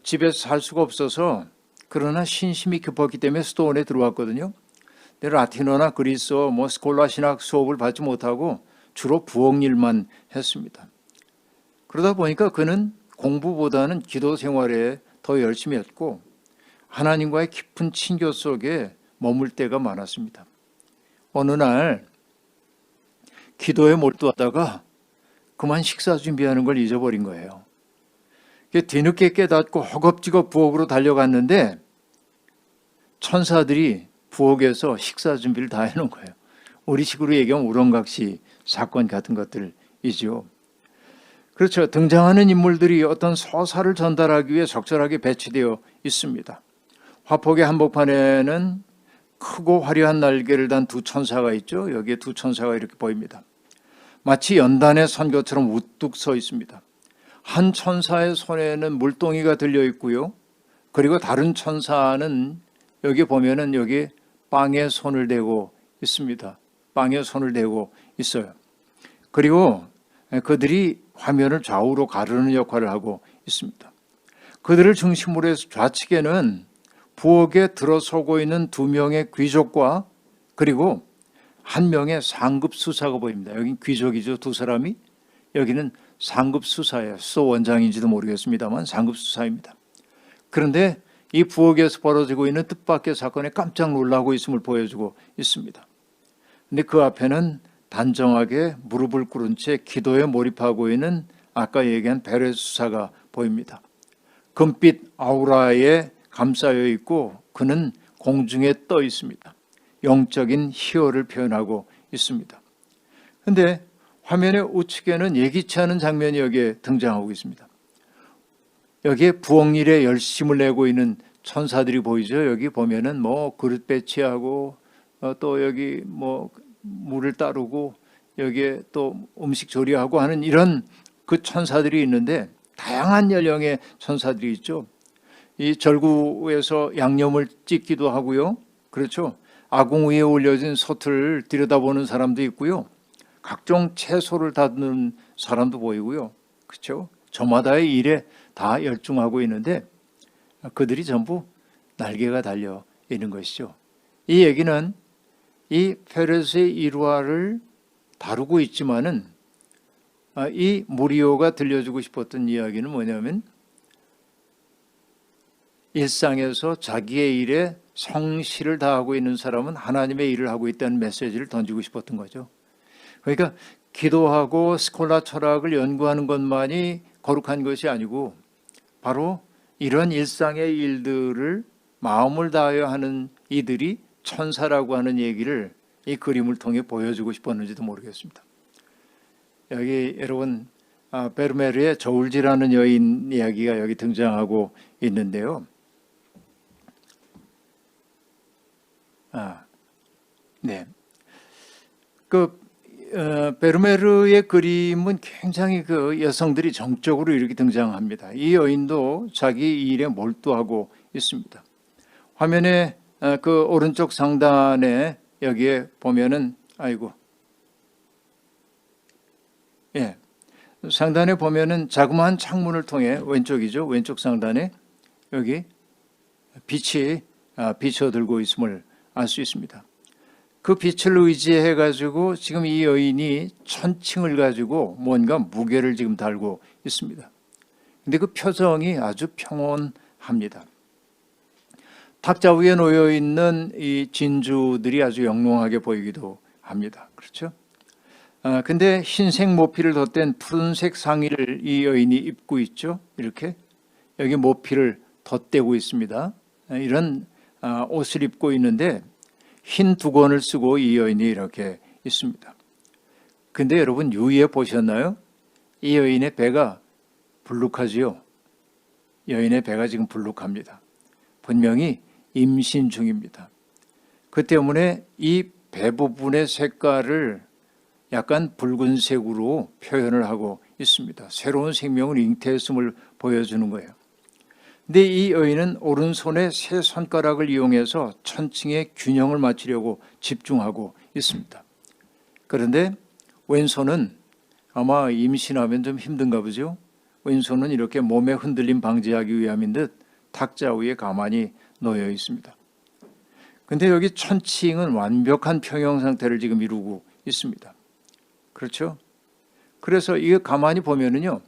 집에서 살 수가 없어서 그러나 신심이 깊었기 때문에 스토원에 들어왔거든요. 근데 라틴어나 그리스어, 스콜라 신학 수업을 받지 못하고 주로 부엌 일만 했습니다. 그러다 보니까 그는 공부보다는 기도 생활에 더 열심히 했고 하나님과의 깊은 친교 속에 머물 때가 많았습니다. 어느 날 기도에 몰두하다가 그만 식사 준비하는 걸 잊어버린 거예요. 뒤늦게 깨닫고 허겁지겁 부엌으로 달려갔는데 천사들이 부엌에서 식사 준비를 다 해놓은 거예요. 우리식으로 얘기하면 우렁각시 사건 같은 것들이죠. 그렇죠. 등장하는 인물들이 어떤 서사를 전달하기 위해 적절하게 배치되어 있습니다. 화폭의 한복판에는 크고 화려한 날개를 단 두 천사가 있죠. 여기에 두 천사가 이렇게 보입니다. 마치 연단에 선 것처럼 우뚝 서 있습니다. 한 천사의 손에는 물동이가 들려 있고요. 그리고 다른 천사는 여기 보면은 여기 빵에 손을 대고 있습니다. 빵에 손을 대고 있어요. 그리고 그들이 화면을 좌우로 가르는 역할을 하고 있습니다. 그들을 중심으로 해서 좌측에는 부엌에 들어서고 있는 두 명의 귀족과 그리고 한 명의 상급 수사가 보입니다. 여긴 귀족이죠, 두 사람이. 여기는 상급 수사예요. 수소 원장인지도 모르겠습니다만 상급 수사입니다. 그런데 이 부엌에서 벌어지고 있는 뜻밖의 사건에 깜짝 놀라고 있음을 보여주고 있습니다. 근데 그 앞에는 단정하게 무릎을 꿇은 채 기도에 몰입하고 있는 아까 얘기한 베레스 수사가 보입니다. 금빛 아우라에 감싸여 있고 그는 공중에 떠 있습니다. 영적인 희열을 표현하고 있습니다. 그런데 화면의 우측에는 예기치 않은 장면이 여기에 등장하고 있습니다. 여기에 부엌일에 열심을 내고 있는 천사들이 보이죠. 여기 보면은 뭐 그릇 배치하고 또 여기 뭐 물을 따르고 여기에 또 음식 조리하고 하는 이런 그 천사들이 있는데 다양한 연령의 천사들이 있죠. 이 절구에서 양념을 찢기도 하고요. 그렇죠. 아궁 위에 올려진 솥을 들여다보는 사람도 있고요. 각종 채소를 다듬는 사람도 보이고요. 그렇죠. 저마다의 일에 다 열중하고 있는데 그들이 전부 날개가 달려 있는 것이죠. 이 얘기는 이 페레스의 일화를 다루고 있지만은 이 무리오가 들려주고 싶었던 이야기는 뭐냐면 일상에서 자기의 일에 성실을 다하고 있는 사람은 하나님의 일을 하고 있다는 메시지를 던지고 싶었던 거죠. 그러니까 기도하고 스콜라 철학을 연구하는 것만이 거룩한 것이 아니고 바로 이런 일상의 일들을 마음을 다하여 하는 이들이 천사라고 하는 얘기를 이 그림을 통해 보여주고 싶었는지도 모르겠습니다. 여기 여러분 베르메르의 저울질하는 여인 이야기가 여기 등장하고 있는데요. 네. 베르메르의 그림은 굉장히 그 여성들이 정적으로 이렇게 등장합니다. 이 여인도 자기 일에 몰두하고 있습니다. 화면에 그 오른쪽 상단에 여기에 보면은 상단에 보면은 자그마한 창문을 통해 왼쪽이죠. 왼쪽 상단에 여기 빛이 비춰들고 있음을 알 수 있습니다. 그 빛을 의지해 가지고 지금 이 여인이 천칭을 가지고 뭔가 무게를 지금 달고 있습니다. 근데 그 표정이 아주 평온합니다. 탁자 위에 놓여 있는 이 진주들이 아주 영롱하게 보이기도 합니다. 그렇죠? 근데 흰색 모피를 덧댄 푸른색 상의를 이 여인이 입고 있죠. 이렇게 여기 모피를 덧대고 있습니다. 이런 옷을 입고 있는데 흰 두건을 쓰고 이 여인이 이렇게 있습니다. 근데 여러분 유의해 보셨나요? 이 여인의 배가 불룩하지요. 여인의 배가 지금 불룩합니다. 분명히 임신 중입니다. 그 때문에 이 배 부분의 색깔을 약간 붉은색으로 표현을 하고 있습니다. 새로운 생명을 잉태했음을 보여주는 거예요. 근데 이 여인은 오른손에 세 손가락을 이용해서 천칭의 균형을 맞추려고 집중하고 있습니다. 그런데 왼손은 아마 임신하면 좀 힘든가 보죠. 왼손은 이렇게 몸의 흔들림 방지하기 위함인 듯 탁자 위에 가만히 놓여 있습니다. 근데 여기 천칭은 완벽한 평형 상태를 지금 이루고 있습니다. 그렇죠? 그래서 이거 가만히 보면은요.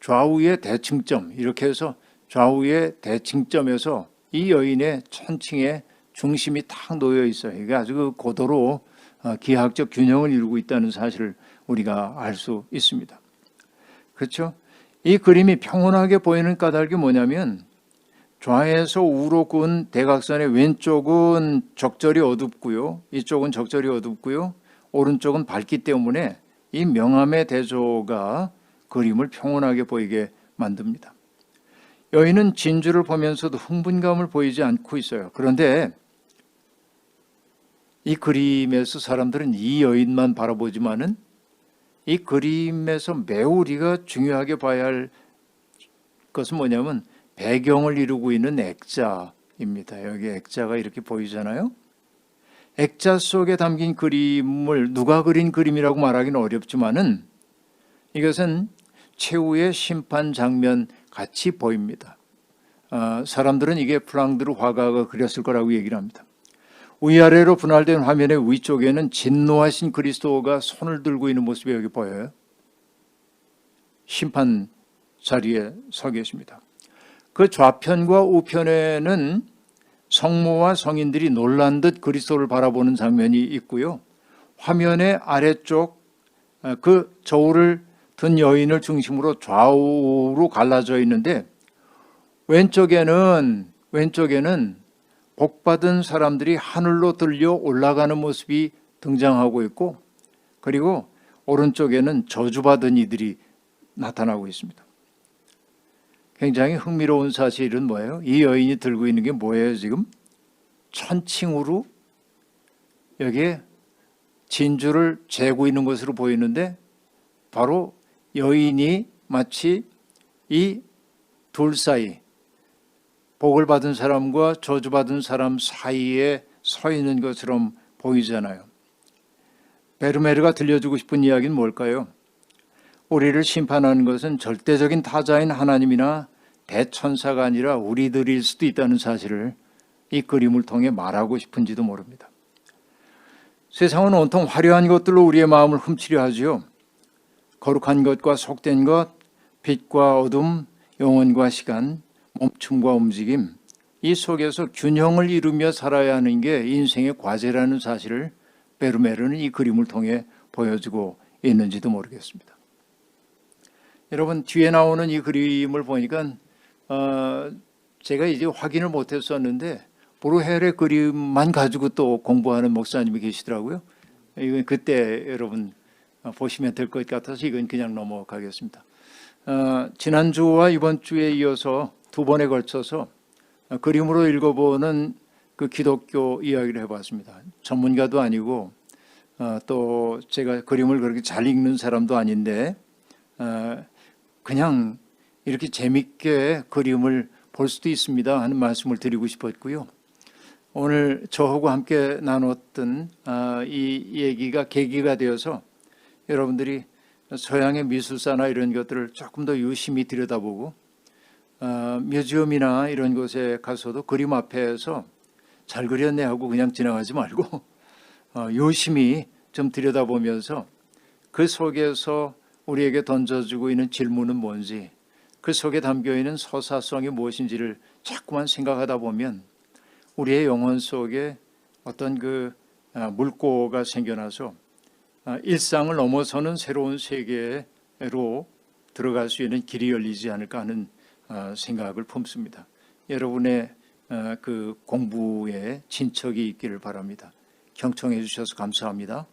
좌우의 대칭점 이렇게 해서 좌우의 대칭점에서 이 여인의 천칭의 중심이 탁 놓여 있어요. 이게 아주 고도로 기하학적 균형을 이루고 있다는 사실을 우리가 알 수 있습니다. 그렇죠? 이 그림이 평온하게 보이는 까닭이 뭐냐면 좌에서 우로 군 대각선의 왼쪽은 적절히 어둡고요. 이쪽은 적절히 어둡고요. 오른쪽은 밝기 때문에 이 명암의 대조가 그림을 평온하게 보이게 만듭니다. 여인은 진주를 보면서도 흥분감을 보이지 않고 있어요. 그런데 이 그림에서 사람들은 이 여인만 바라보지만은 이 그림에서 매우 우리가 중요하게 봐야 할 것은 뭐냐면 배경을 이루고 있는 액자입니다. 여기 액자가 이렇게 보이잖아요. 액자 속에 담긴 그림을 누가 그린 그림이라고 말하기는 어렵지만은 이것은 최후의 심판 장면 같이 보입니다. 사람들은 이게 프랑드르 화가가 그렸을 거라고 얘기를 합니다. 위아래로 분할된 화면의 위쪽에는 진노하신 그리스도가 손을 들고 있는 모습이 여기 보여요. 심판 자리에 서 계십니다. 그 좌편과 우편에는 성모와 성인들이 놀란 듯 그리스도를 바라보는 장면이 있고요. 화면의 아래쪽 그 저울을 든 여인을 중심으로 좌우로 갈라져 있는데 왼쪽에는 복받은 사람들이 하늘로 들려 올라가는 모습이 등장하고 있고 그리고 오른쪽에는 저주받은 이들이 나타나고 있습니다. 굉장히 흥미로운 사실은 뭐예요? 이 여인이 들고 있는 게 뭐예요 지금? 천칭으로 여기에 진주를 재고 있는 것으로 보이는데 바로 여인이 마치 이 둘 사이 복을 받은 사람과 저주받은 사람 사이에 서 있는 것처럼 보이잖아요. 베르메르가 들려주고 싶은 이야기는 뭘까요? 우리를 심판하는 것은 절대적인 타자인 하나님이나 대천사가 아니라 우리들일 수도 있다는 사실을 이 그림을 통해 말하고 싶은지도 모릅니다. 세상은 온통 화려한 것들로 우리의 마음을 훔치려 하지요. 거룩한 것과 속된 것, 빛과 어둠, 영혼과 시간, 멈춤과 움직임, 이 속에서 균형을 이루며 살아야 하는 게 인생의 과제라는 사실을 베르메르는 이 그림을 통해 보여주고 있는지도 모르겠습니다. 여러분 뒤에 나오는 이 그림을 보니까 제가 이제 확인을 못했었는데 브루헬의 그림만 가지고 또 공부하는 목사님이 계시더라고요. 이건 그때 여러분 보시면 될 것 같아서 이건 그냥 넘어가겠습니다. 지난주와 이번 주에 이어서 두 번에 걸쳐서 그림으로 읽어보는 그 기독교 이야기를 해봤습니다. 전문가도 아니고 또 제가 그림을 그렇게 잘 읽는 사람도 아닌데 그냥 이렇게 재밌게 그림을 볼 수도 있습니다 하는 말씀을 드리고 싶었고요. 오늘 저하고 함께 나눴던 이 얘기가 계기가 되어서 여러분들이 서양의 미술사나 이런 것들을 조금 더 유심히 들여다보고 뮤지엄이나 이런 곳에 가서도 그림 앞에서 잘 그렸네 하고 그냥 지나가지 말고 유심히 좀 들여다보면서 그 속에서 우리에게 던져주고 있는 질문은 뭔지, 그 속에 담겨있는 서사성이 무엇인지를 자꾸만 생각하다 보면 우리의 영혼 속에 어떤 그 물꼬가 생겨나서 일상을 넘어서는 새로운 세계로 들어갈 수 있는 길이 열리지 않을까 하는 생각을 품습니다. 여러분의 그 공부에 진척이 있기를 바랍니다. 경청해 주셔서 감사합니다.